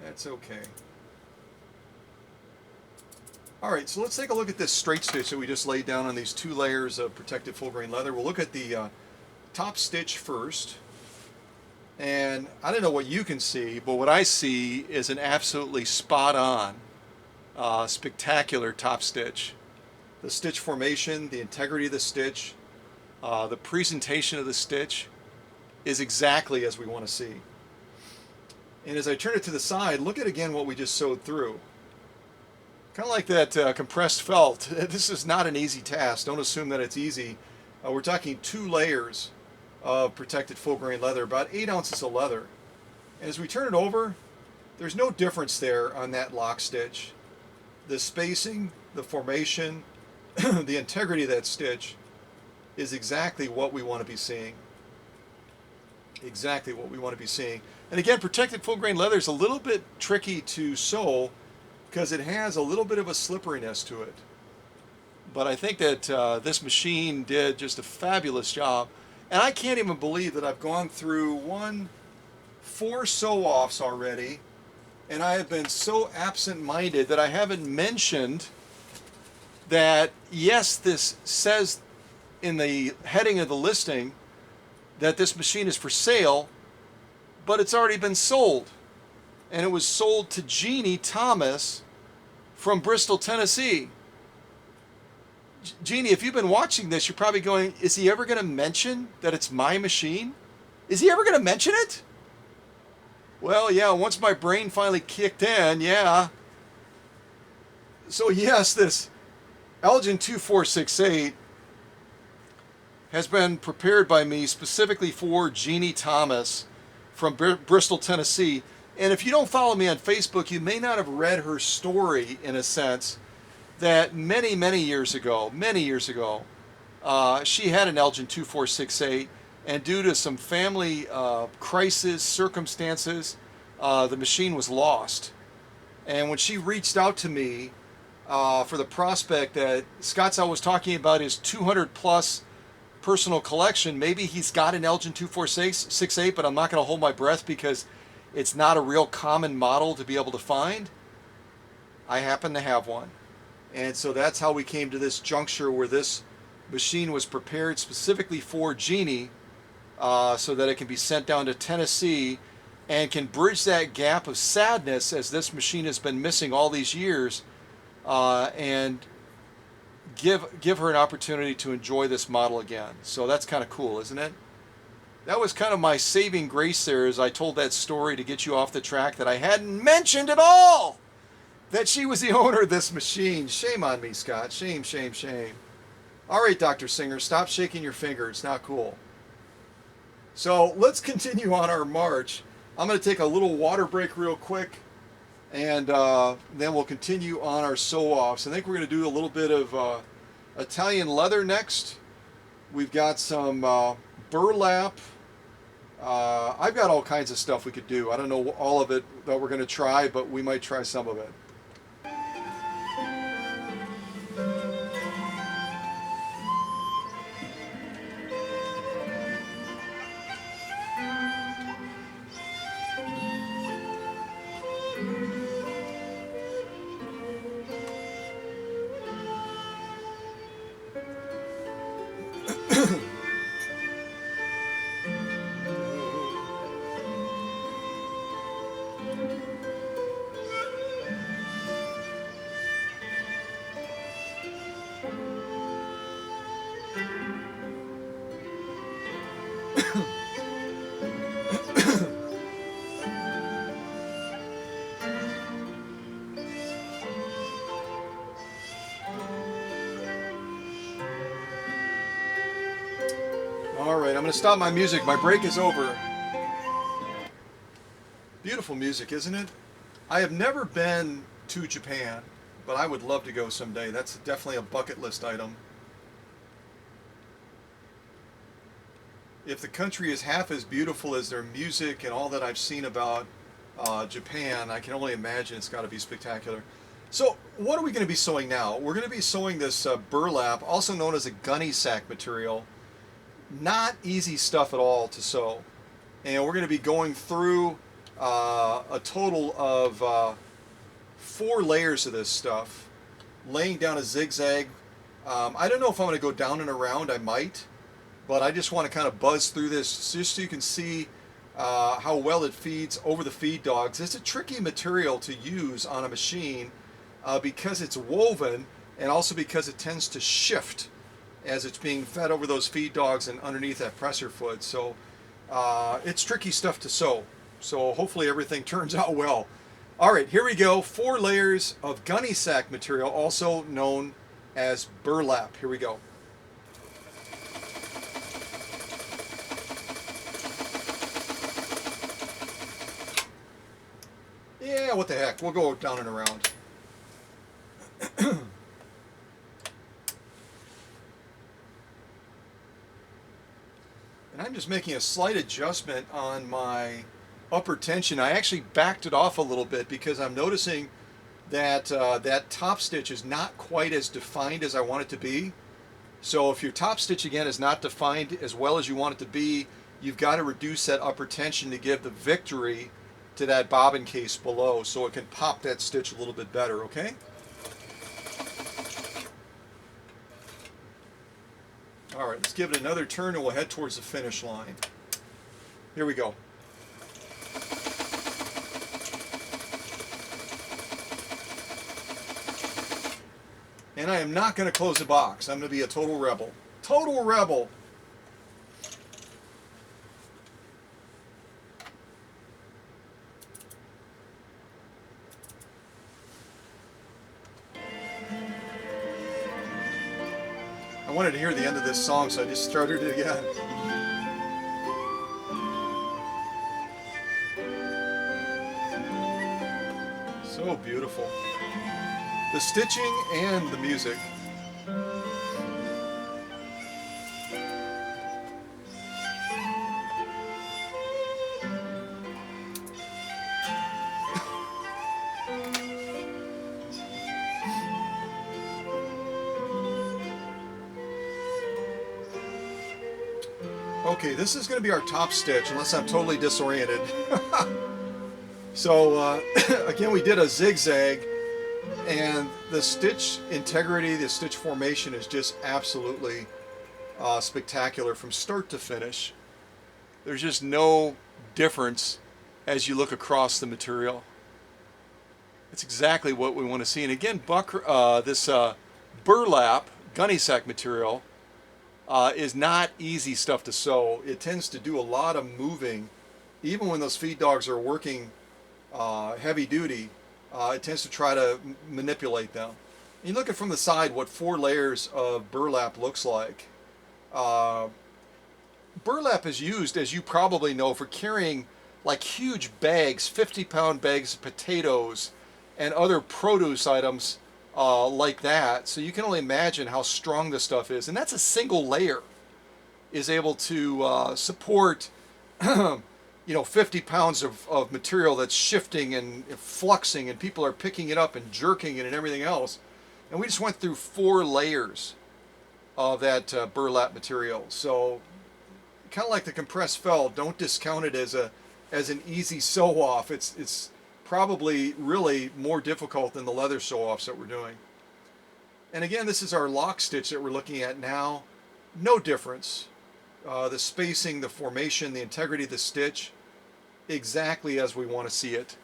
That's okay. Alright, so let's take a look at this straight stitch that we just laid down on these 2 layers of protected full grain leather. We'll look at the top stitch first. And I don't know what you can see, but what I see is an absolutely spot-on, spectacular top stitch. The stitch formation, the integrity of the stitch, the presentation of the stitch is exactly as we want to see. And as I turn it to the side, look at again what we just sewed through. Kind of like that compressed felt. This is not an easy task. Don't assume that it's easy. We're talking 2 layers of protected full grain leather, about 8 ounces of leather. And as we turn it over, there's no difference there on that lock stitch. The spacing, the formation, the integrity of that stitch is exactly what we want to be seeing. Exactly what we want to be seeing. And again, protected full grain leather is a little bit tricky to sew because it has a little bit of a slipperiness to it. But I think that this machine did just a fabulous job. And I can't even believe that I've gone through 4 sew-offs already, and I have been so absent-minded that I haven't mentioned that, yes, this says in the heading of the listing that this machine is for sale, but it's already been sold. And it was sold to Jeanne Thomas from Bristol, Tennessee. Jeanne, if you've been watching this, you're probably going, is he ever going to mention that it's my machine? Is he ever going to mention it? Well, yeah, once my brain finally kicked in, yeah. So yes, this Elgin 2468 has been prepared by me specifically for Jeanne Thomas from Bristol, Tennessee. And if you don't follow me on Facebook, you may not have read her story, in a sense, that many years ago, she had an Elgin 2468, and due to some family crisis circumstances, the machine was lost. And when she reached out to me for the prospect that Scott's always talking about his 200 plus personal collection, maybe he's got an Elgin 2468, but I'm not going to hold my breath because it's not a real common model to be able to find. I happen to have one. And so that's how we came to this juncture where this machine was prepared specifically for Jeanne, so that it can be sent down to Tennessee and can bridge that gap of sadness as this machine has been missing all these years, and give her an opportunity to enjoy this model again. So that's kind of cool, isn't it? That was kind of my saving grace there as I told that story to get you off the track that I hadn't mentioned at all that she was the owner of this machine. Shame on me, Scott. Shame, shame, shame. All right, Dr. Singer, stop shaking your finger. It's not cool. So let's continue on our march. I'm going to take a little water break real quick, and then we'll continue on our sew-offs. I think we're going to do a little bit of Italian leather next. We've got some burlap. I've got all kinds of stuff we could do. I don't know all of it that we're going to try, but we might try some of it. All right, I'm going to stop my music. My break is over. Beautiful music, isn't it? I have never been to Japan, but I would love to go someday. That's definitely a bucket list item. If the country is half as beautiful as their music and all that I've seen about Japan, I can only imagine it's got to be spectacular. So what are we going to be sewing now? We're going to be sewing this burlap, also known as a gunny sack material. Not easy stuff at all to sew. And we're going to be going through a total of 4 layers of this stuff, laying down a zigzag. I don't know if I'm going to go down and around. I might, but I just want to kind of buzz through this just so you can see how well it feeds over the feed dogs. It's a tricky material to use on a machine because it's woven, and also because it tends to shift as it's being fed over those feed dogs and underneath that presser foot. So it's tricky stuff to sew. So hopefully everything turns out well. All right, here we go. 4 layers of gunny sack material, also known as burlap. Here we go. Yeah, what the heck. We'll go down and around. I'm just making a slight adjustment on my upper tension. I actually backed it off a little bit because I'm noticing that that top stitch is not quite as defined as I want it to be. So if your top stitch again is not defined as well as you want it to be, you've got to reduce that upper tension to give the victory to that bobbin case below so it can pop that stitch a little bit better, okay? All right, let's give it another turn and we'll head towards the finish line. Here we go. And I am not going to close the box. I'm going to be a total rebel. Total rebel! I wanted to hear the end of this song, so I just started it again. So beautiful. The stitching and the music. Okay, this is going to be our top stitch, unless I'm totally disoriented. So, again, we did a zigzag, and the stitch integrity, the stitch formation is just absolutely spectacular from start to finish. There's just no difference as you look across the material. It's exactly what we want to see. And again, this burlap gunny sack material is not easy stuff to sew. It tends to do a lot of moving. Even when those feed dogs are working heavy duty, it tends to try to manipulate them. You look at from the side what 4 layers of burlap looks like. Burlap is used, as you probably know, for carrying like huge bags, 50-pound bags of potatoes and other produce items like that. So you can only imagine how strong this stuff is. And that's a single layer is able to support 50 pounds of material that's shifting and fluxing, and people are picking it up and jerking it and everything else. And we just went through 4 layers of that burlap material. So kind of like the compressed felt, don't discount it as an easy sew off. It's probably really more difficult than the leather sew offs that we're doing. And again, this is our lock stitch that we're looking at now. No difference. The spacing, the formation, the integrity of the stitch, exactly as we want to see it.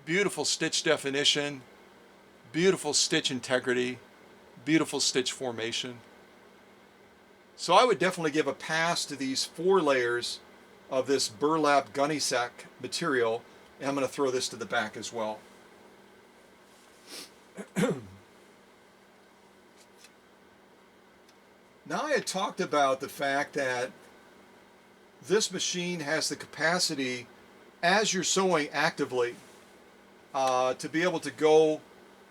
Beautiful stitch definition, beautiful stitch integrity, beautiful stitch formation. So I would definitely give a pass to these 4 layers of this burlap gunny sack material, and I'm going to throw this to the back as well. Now, I had talked about the fact that this machine has the capacity, as you're sewing actively, to be able to go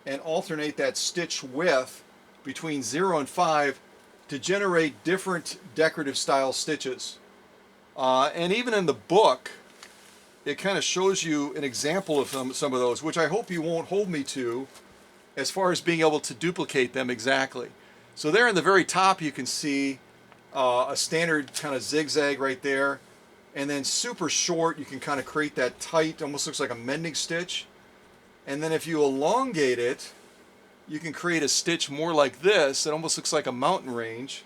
and alternate that stitch width between 0 and 5 to generate different decorative style stitches. And even in the book, it kind of shows you an example of some of those, which I hope you won't hold me to as far as being able to duplicate them exactly. So there in the very top you can see a standard kind of zigzag right there, and then super short you can kind of create that tight, almost looks like a mending stitch. And then if you elongate it, you can create a stitch more like this. It almost looks like a mountain range.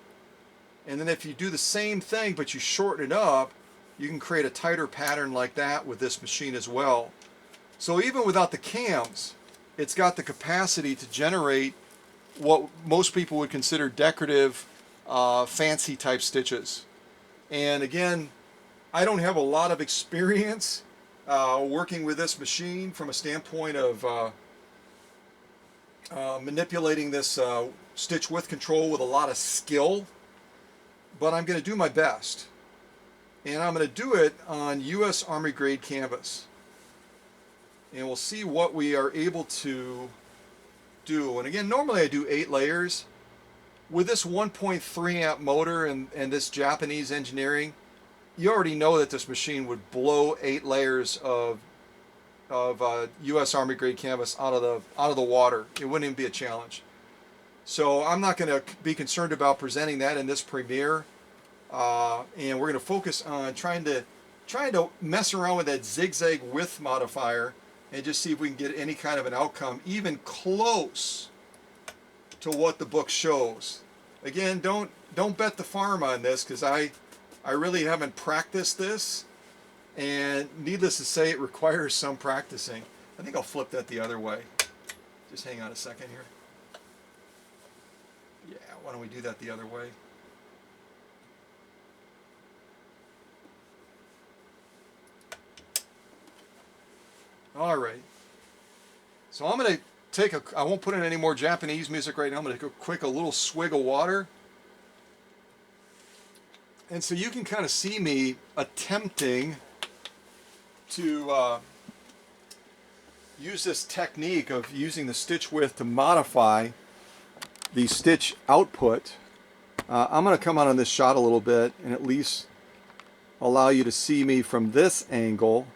And then if you do the same thing but you shorten it up, you can create a tighter pattern like that with this machine as well. So even without the cams, it's got the capacity to generate what most people would consider decorative, fancy type stitches. And again, I don't have a lot of experience working with this machine from a standpoint of manipulating this stitch width control with a lot of skill, but I'm going to do my best. And I'm going to do it on US Army grade canvas. And we'll see what we are able to do. And again, normally I do 8 layers, with this 1.3 amp motor and this Japanese engineering, you already know that this machine would blow 8 layers of U.S. Army grade canvas out of the water. It wouldn't even be a challenge. So I'm not going to be concerned about presenting that in this premiere, and we're going to focus on trying to mess around with that zigzag width modifier and just see if we can get any kind of an outcome even close to what the book shows. Again, don't bet the farm on this, because I really haven't practiced this, and needless to say, it requires some practicing. I think I'll flip that the other way. Just hang on a second here. Yeah, why don't we do that the other way? All right. So I'm going to take I won't put in any more Japanese music right now. I'm going to take a little swig of water. And so you can kind of see me attempting to use this technique of using the stitch width to modify the stitch output. I'm going to come out on this shot a little bit and at least allow you to see me from this angle.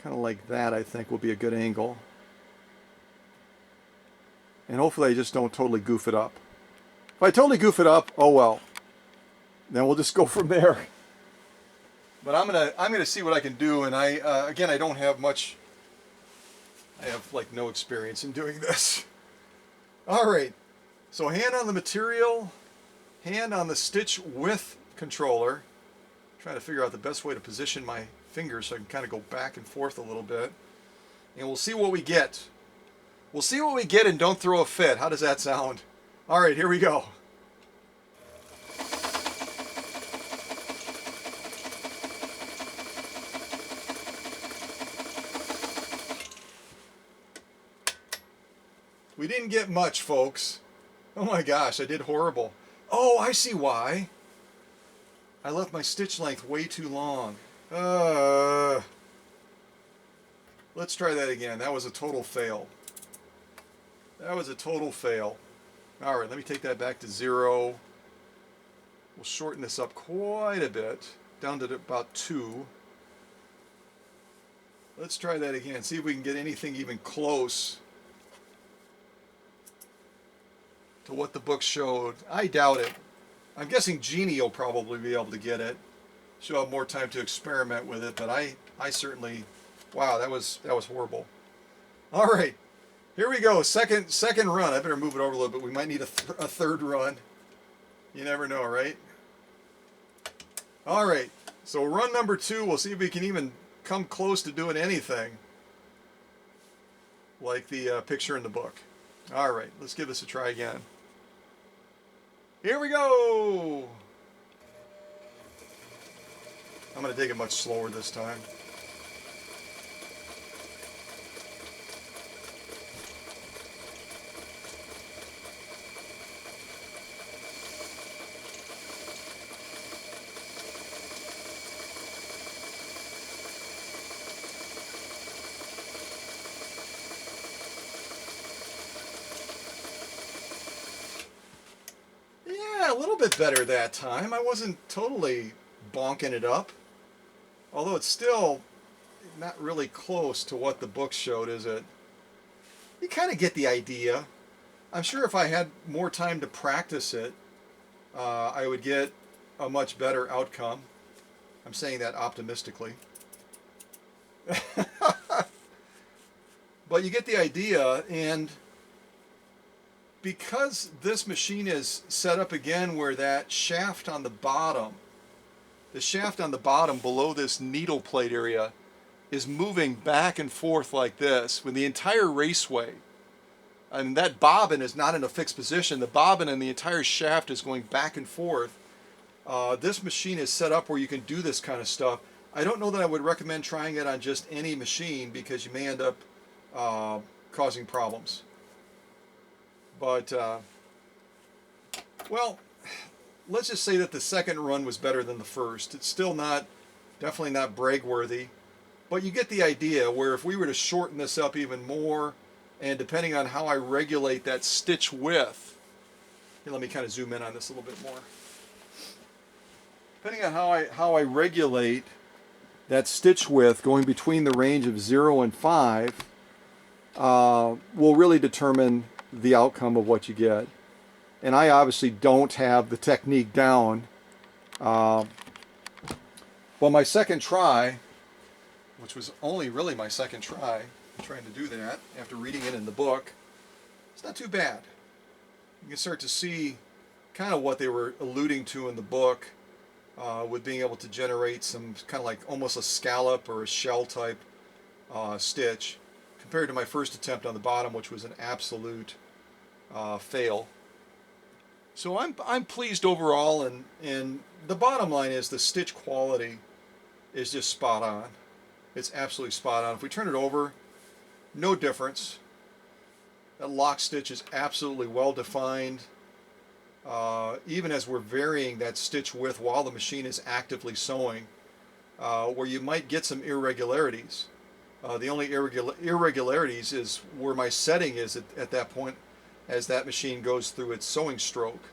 Kind of like that, I think, will be a good angle. And hopefully I just don't totally goof it up. If I totally goof it up, oh well. Then we'll just go from there. But I'm gonna see what I can do, and again, I don't have much. I have like no experience in doing this. All right, so hand on the material, hand on the stitch width controller. Trying to figure out the best way to position my fingers so I can kind of go back and forth a little bit, and we'll see what we get. We'll see what we get, and don't throw a fit. How does that sound? All right, here we go. We didn't get much, folks. Oh my gosh, I did horrible. Oh, I see why. I left my stitch length way too long. Let's try that again. That was a total fail. That was a total fail. All right, let me take that back to 0. We'll shorten this up quite a bit, down to about 2. Let's try that again. See if we can get anything even close to what the book showed. I doubt it. I'm guessing Jeanne will probably be able to get it. She'll have more time to experiment with it, but I certainly, wow, that was horrible. All right, here we go. Second run. I better move it over a little bit. We might need a third run. You never know, right? All right, so run number 2. We'll see if we can even come close to doing anything like the picture in the book. All right, let's give this a try again. Here we go. I'm going to take it much slower this time. Yeah, a little bit better that time. I wasn't totally bonking it up. Although it's still not really close to what the book showed, is it? You kind of get the idea. I'm sure if I had more time to practice it, I would get a much better outcome. I'm saying that optimistically. But you get the idea, and because this machine is set up again where that shaft on the bottom, below this needle plate area is moving back and forth like this with the entire raceway. And that bobbin is not in a fixed position. The bobbin and the entire shaft is going back and forth. This machine is set up where you can do this kind of stuff. I don't know that I would recommend trying it on just any machine, because you may end up causing problems. But, well, let's just say that the second run was better than the first. It's still definitely not brag-worthy, but you get the idea, where if we were to shorten this up even more, and depending on how I regulate that stitch width, Here, let me kind of zoom in on this a little bit more. Depending on how I regulate that stitch width going between the range of 0 and 5 will really determine the outcome of what you get. And I obviously don't have the technique down. Well, my second try, which was only really my second try, trying to do that after reading it in the book, it's not too bad. You can start to see kind of what they were alluding to in the book with being able to generate some kind of like almost a scallop or a shell type stitch compared to my first attempt on the bottom, which was an absolute fail. So I'm pleased overall, and the bottom line is the stitch quality is just spot on. It's absolutely spot on. If we turn it over, no difference. That lock stitch is absolutely well defined. Even as we're varying that stitch width while the machine is actively sewing, where you might get some irregularities. The only irregularities is where my setting is at that point as that machine goes through its sewing stroke.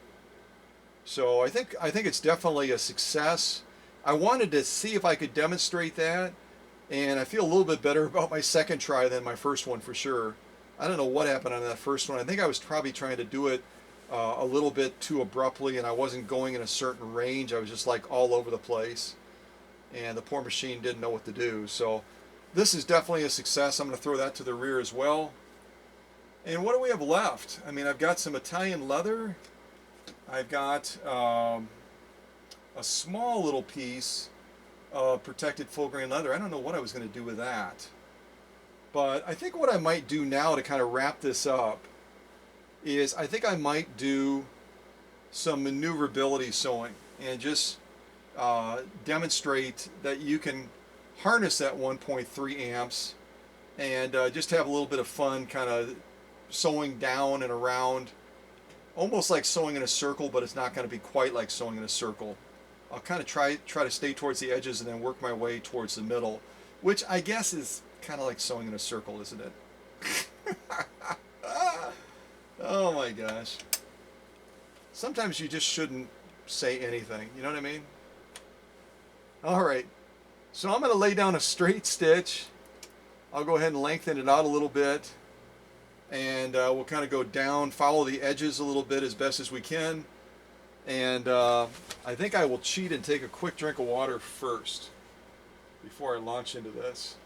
So I think it's definitely a success. I wanted to see if I could demonstrate that, and I feel a little bit better about my second try than my first one for sure. I don't know what happened on that first one. I think I was probably trying to do it a little bit too abruptly, and I wasn't going in a certain range. I was just like all over the place, and the poor machine didn't know what to do. So this is definitely a success. I'm going to throw that to the rear as well. And what do we have left? I mean, I've got some Italian leather. I've got a small little piece of protected full grain leather. I don't know what I was going to do with that. But I think what I might do now to kind of wrap this up is I think I might do some maneuverability sewing and just demonstrate that you can harness that 1.3 amps and just have a little bit of fun kind of sewing down and around, almost like sewing in a circle, but it's not going to be quite like sewing in a circle. I'll kind of try to stay towards the edges and then work my way towards the middle, which I guess is kind of like sewing in a circle, isn't it? Oh my gosh. Sometimes you just shouldn't say anything, you know what I mean? Alright, so I'm going to lay down a straight stitch. I'll go ahead and lengthen it out a little bit, and we'll kind of go down, follow the edges a little bit as best as we can, and I think I will cheat and take a quick drink of water first before I launch into this.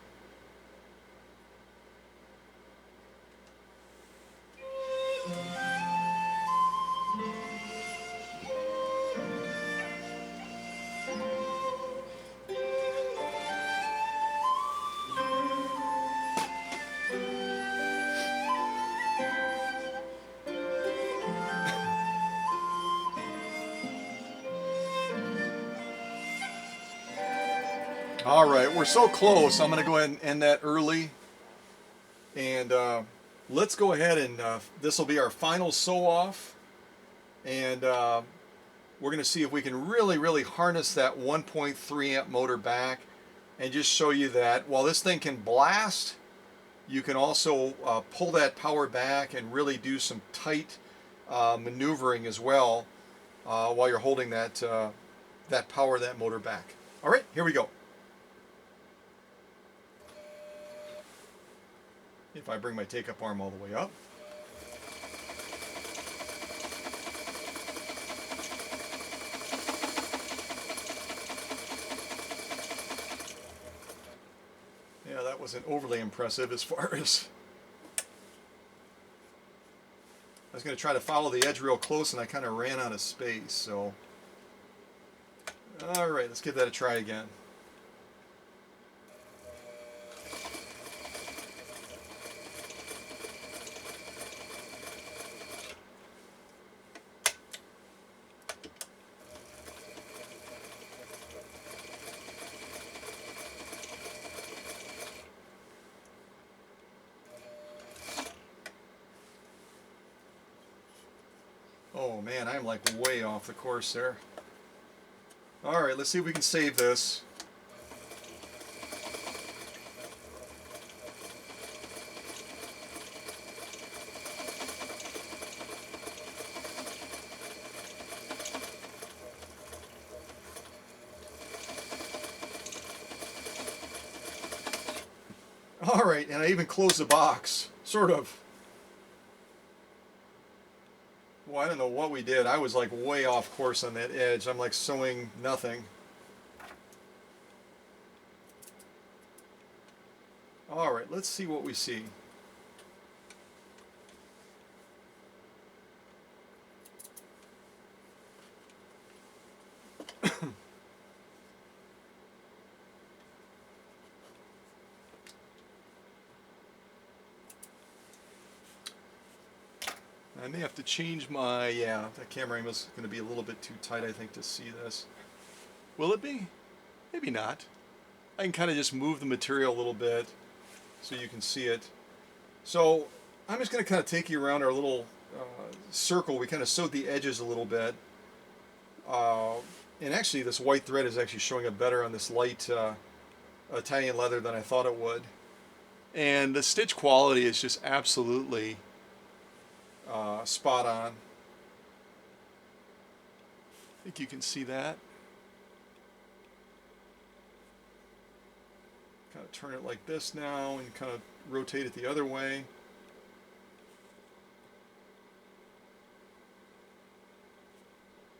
All right, we're so close. I'm going to go ahead and end that early. And let's go ahead and this will be our final sew off. And we're going to see if we can really harness that 1.3 amp motor back and just show you that while this thing can blast, you can also pull that power back and really do some tight maneuvering as well while you're holding that, that motor back. All right, here we go. If I bring my take-up arm all the way up. Yeah, that wasn't overly impressive as far as... I was going to try to follow the edge real close and I kind of ran out of space, so... Alright, let's give that a try again. Oh man, I'm like way off the course there. Alright, let's see if we can save this. All right, and I even closed the box, sort of. Well, I don't know what we did. I was like way off course on that edge. I'm like sewing nothing. All right, let's see what we see. I may have to change my, yeah, that camera angle is going to be a little bit too tight, I think, to see this. Will it be? Maybe not. I can kind of just move the material a little bit so you can see it. So I'm just going to kind of take you around our little circle. We kind of sewed the edges a little bit. And actually this white thread is actually showing up better on this light Italian leather than I thought it would. And the stitch quality is just absolutely spot on. I think you can see that. Kind of turn it like this now and kind of rotate it the other way.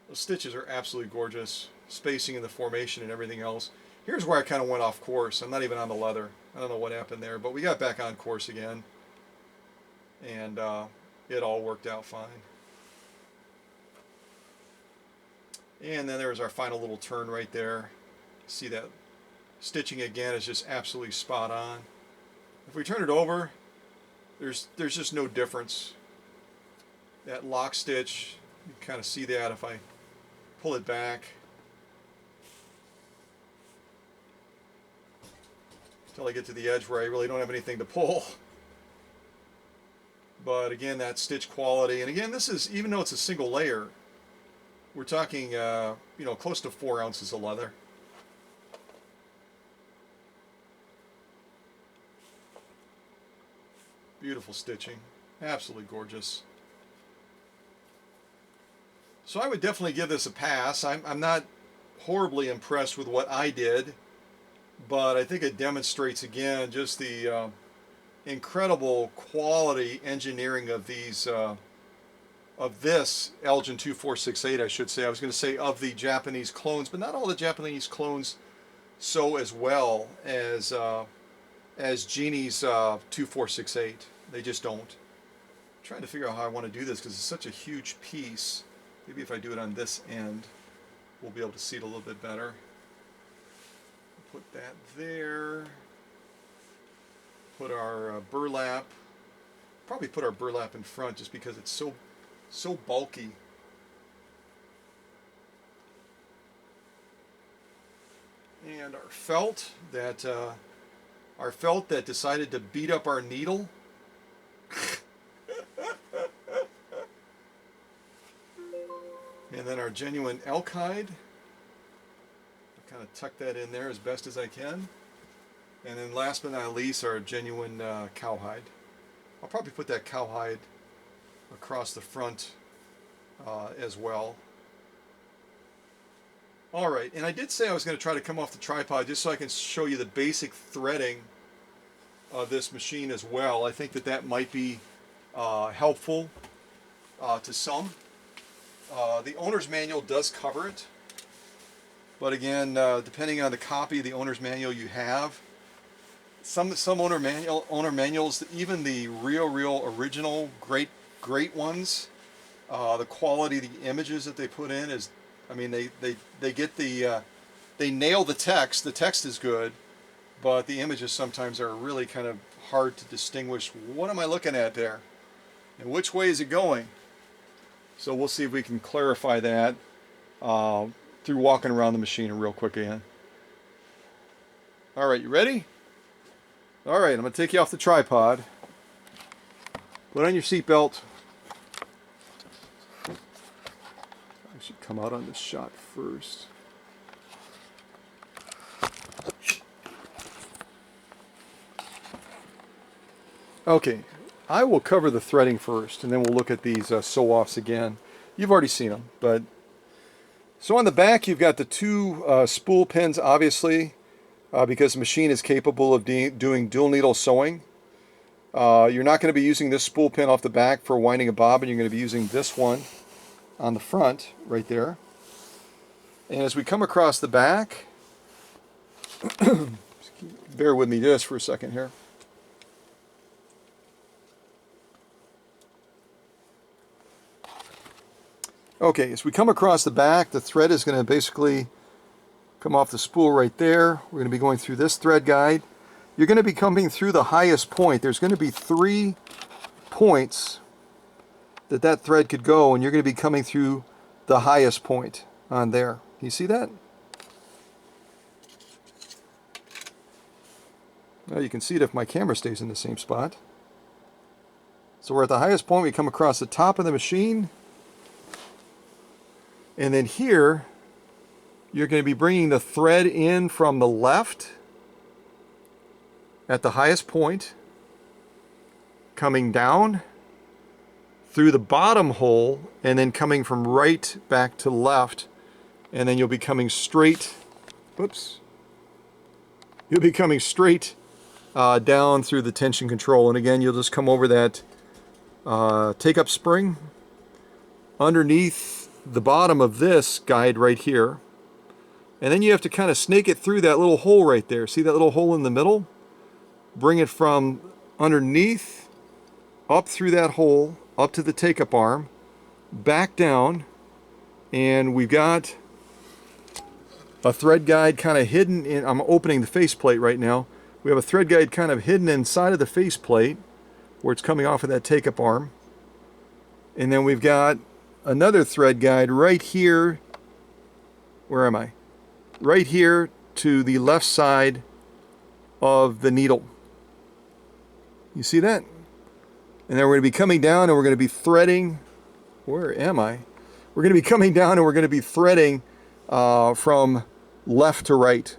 Those stitches are absolutely gorgeous. Spacing and the formation and everything else. Here's where I kind of went off course. I'm not even on the leather. I don't know what happened there, but we got back on course again. And it all worked out fine. And then there's our final little turn right there. See that stitching again is just absolutely spot on. If we turn it over, there's just no difference. That lock stitch, you can kind of see that if I pull it back. Until I get to the edge where I really don't have anything to pull. But again, that stitch quality, and again, this is, even though it's a single layer, we're talking, you know, close to 4 ounces of leather. Beautiful stitching, absolutely gorgeous. So I would definitely give this a pass. I'm not horribly impressed with what I did, but I think it demonstrates again just the incredible quality engineering of these of this Elgin 2468, I should say. I was going to say of the Japanese clones, but not all the Japanese clones sew as well as Jeanne's 2468. They just don't. I'm trying to figure out how I want to do this because it's such a huge piece. Maybe if I do it on this end, we'll be able to see it a little bit better. Put that there. Put our burlap. Probably put our burlap in front just because it's so bulky. And our felt that decided to beat up our needle. And then our genuine elk hide. I'll kind of tuck that in there as best as I can. And then last but not least, our genuine cowhide. I'll probably put that cowhide across the front as well. All right, and I did say I was going to try to come off the tripod just so I can show you the basic threading of this machine as well. I think that that might be helpful to some. The owner's manual does cover it, but again, depending on the copy of the owner's manual you have, some owner manuals, even the real original great ones, the quality of the images that they put in is, I mean, they get the they nail the text. The text is good, but the images sometimes are really kind of hard to distinguish. What am I looking at there, and which way is it going? So we'll see if we can clarify that through walking around the machine real quick again. All right, you ready? All right, I'm going to take you off the tripod. Put on your seatbelt. I should come out on this shot first. Okay, I will cover the threading first, and then we'll look at these sew-offs again. You've already seen them, but so on the back you've got the two spool pins, obviously. because the machine is capable of doing dual needle sewing. You're not going to be using this spool pin off the back for winding a bobbin. You're going to be using this one on the front right there. And as we come across the back, bear with me just for a second here. Okay, as we come across the back, the thread is going to basically come off the spool right there. We're going to be going through this thread guide. You're going to be coming through the highest point. There's going to be 3 points that thread could go, and you're going to be coming through the highest point on there. You see that? Well, you can see it if my camera stays in the same spot. So we're at the highest point. We come across the top of the machine. And then here, you're going to be bringing the thread in from the left at the highest point, coming down through the bottom hole, and then coming from right back to left. And then you'll be coming straight, whoops, you'll be coming straight down through the tension control. And again, you'll just come over that take-up spring underneath the bottom of this guide right here. And then you have to kind of snake it through that little hole right there. See that little hole in the middle? Bring it from underneath, up through that hole, up to the take-up arm, back down, and we've got a thread guide kind of hidden in, I'm opening the faceplate right now. We have a thread guide kind of hidden inside of the faceplate where it's coming off of that take-up arm. And then we've got another thread guide right here. Where am I? Right here to the left side of the needle. You see that? And then we're going to be coming down and we're going to be threading. Where am I? We're going to be coming down and we're going to be threading from left to right.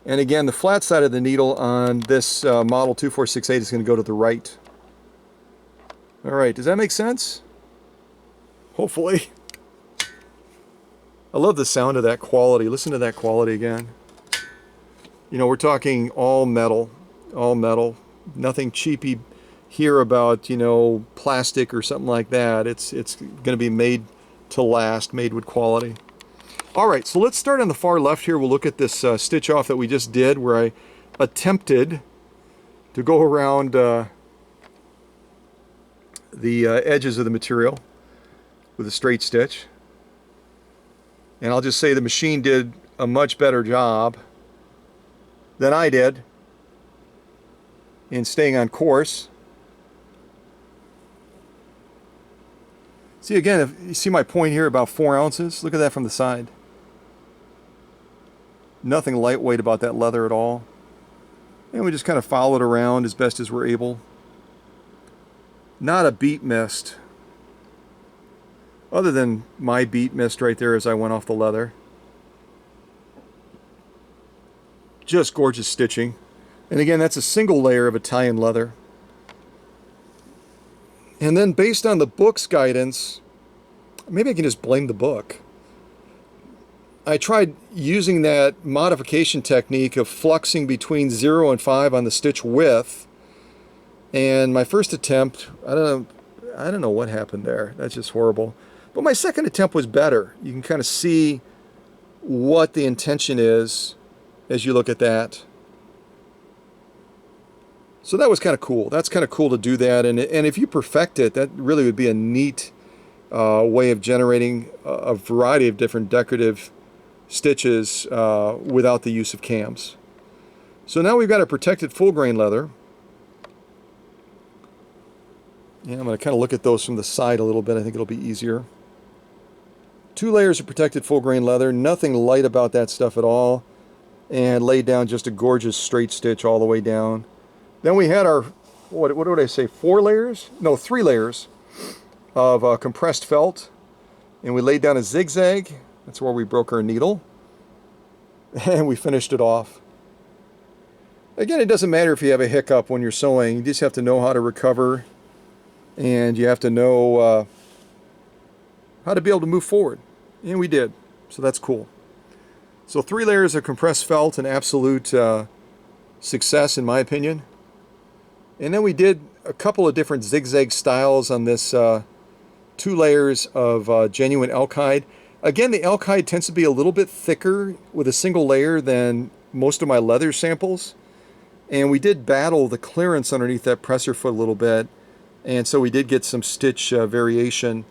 And again, the flat side of the needle on this model 2468 is going to go to the right. All right, does that make sense? Hopefully. I love the sound of that quality. Listen to that quality again. You know, we're talking all metal, nothing cheapy here about, you know, plastic or something like that. It's going to be made to last, made with quality. All right, so let's start on the far left here. We'll look at this stitch off that we just did where I attempted to go around the edges of the material with a straight stitch. And I'll just say the machine did a much better job than I did in staying on course. See again, if you see my point here about 4 ounces, look at that from the side. Nothing lightweight about that leather at all. And we just kind of follow it around as best as we're able. Not a beat missed. Other than my beat missed right there as I went off the leather. Just gorgeous stitching. And again, that's a single layer of Italian leather. And then based on the book's guidance, maybe I can just blame the book. I tried using that modification technique of fluxing between 0 and 5 on the stitch width. And my first attempt, I don't know what happened there. That's just horrible. But my second attempt was better. You can kind of see what the intention is as you look at that. So that was kind of cool. That's kind of cool to do that. And if you perfect it, that really would be a neat way of generating a variety of different decorative stitches without the use of cams. So now we've got a protected full grain leather. Yeah, I'm going to kind of look at those from the side a little bit. I think it'll be easier. 2 layers of protected full grain leather. Nothing light about that stuff at all. And laid down just a gorgeous straight stitch all the way down. Then we had our, what did I say, 4 layers? No, 3 layers of compressed felt. And we laid down a zigzag. That's where we broke our needle. And we finished it off. Again, it doesn't matter if you have a hiccup when you're sewing. You just have to know how to recover. And you have to know how to be able to move forward. And we did. So that's cool. So 3 layers of compressed felt, an absolute success in my opinion. And then we did a couple of different zigzag styles on this 2 layers of genuine elk hide. Again, the elk hide tends to be a little bit thicker with a single layer than most of my leather samples. And we did battle the clearance underneath that presser foot a little bit. And so we did get some stitch variation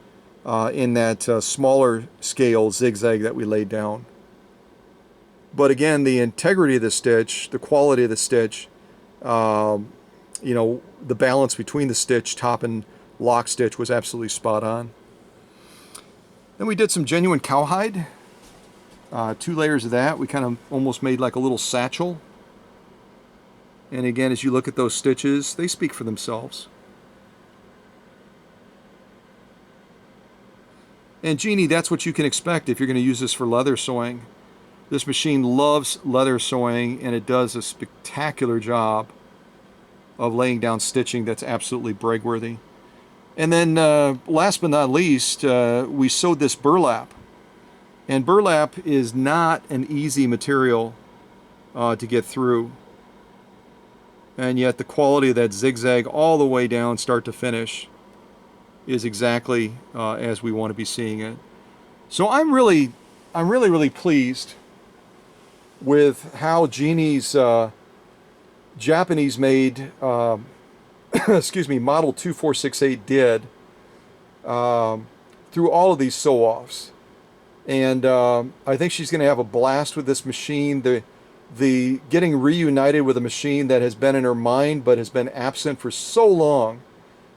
in that smaller scale zigzag that we laid down. But again, the integrity of the stitch, the quality of the stitch, you know, the balance between the stitch, top and lock stitch was absolutely spot on. Then we did some genuine cowhide, 2 layers of that. We kind of almost made like a little satchel. And again, as you look at those stitches, they speak for themselves. And Jeanne, that's what you can expect if you're going to use this for leather sewing. This machine loves leather sewing, and it does a spectacular job of laying down stitching that's absolutely brag-worthy. And then last but not least, we sewed this burlap. And burlap is not an easy material to get through. And yet the quality of that zigzag all the way down, start to finish, is exactly as we want to be seeing it. So I'm really pleased with how Jeanne's Japanese-made excuse me, model 2468 did through all of these sew-offs. And I think she's going to have a blast with this machine. The getting reunited with a machine that has been in her mind but has been absent for so long,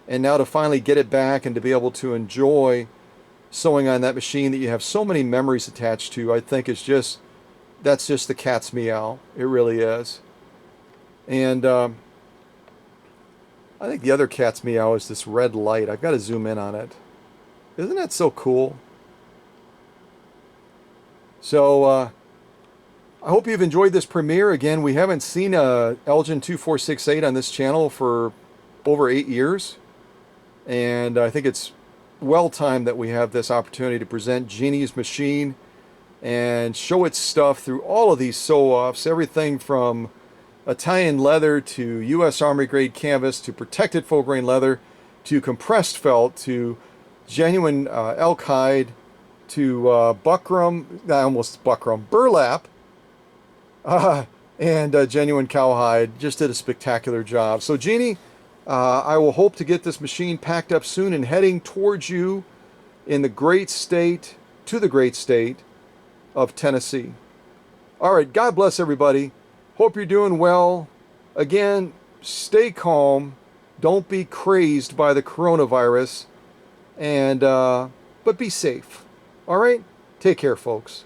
and now to finally get it back and to be able to enjoy sewing on that machine that you have so many memories attached to, I think is just, that's just the cat's meow. It really is. And I think the other cat's meow is this red light. I've got to zoom in on it. Isn't that so cool? So I hope you've enjoyed this premiere. Again, we haven't seen a Elgin 2468 on this channel for over 8 years. And I think it's well timed that we have this opportunity to present Jeanne's machine and show its stuff through all of these sew-offs. Everything from Italian leather to U.S. Army grade canvas to protected full grain leather to compressed felt to genuine elk hide to burlap and genuine cowhide. Just did a spectacular job. So Jeanne, I will hope to get this machine packed up soon and heading towards you in the great state of Tennessee. All right, God bless everybody. Hope you're doing well. Again, stay calm. Don't be crazed by the coronavirus. And but be safe. All right? Take care, folks.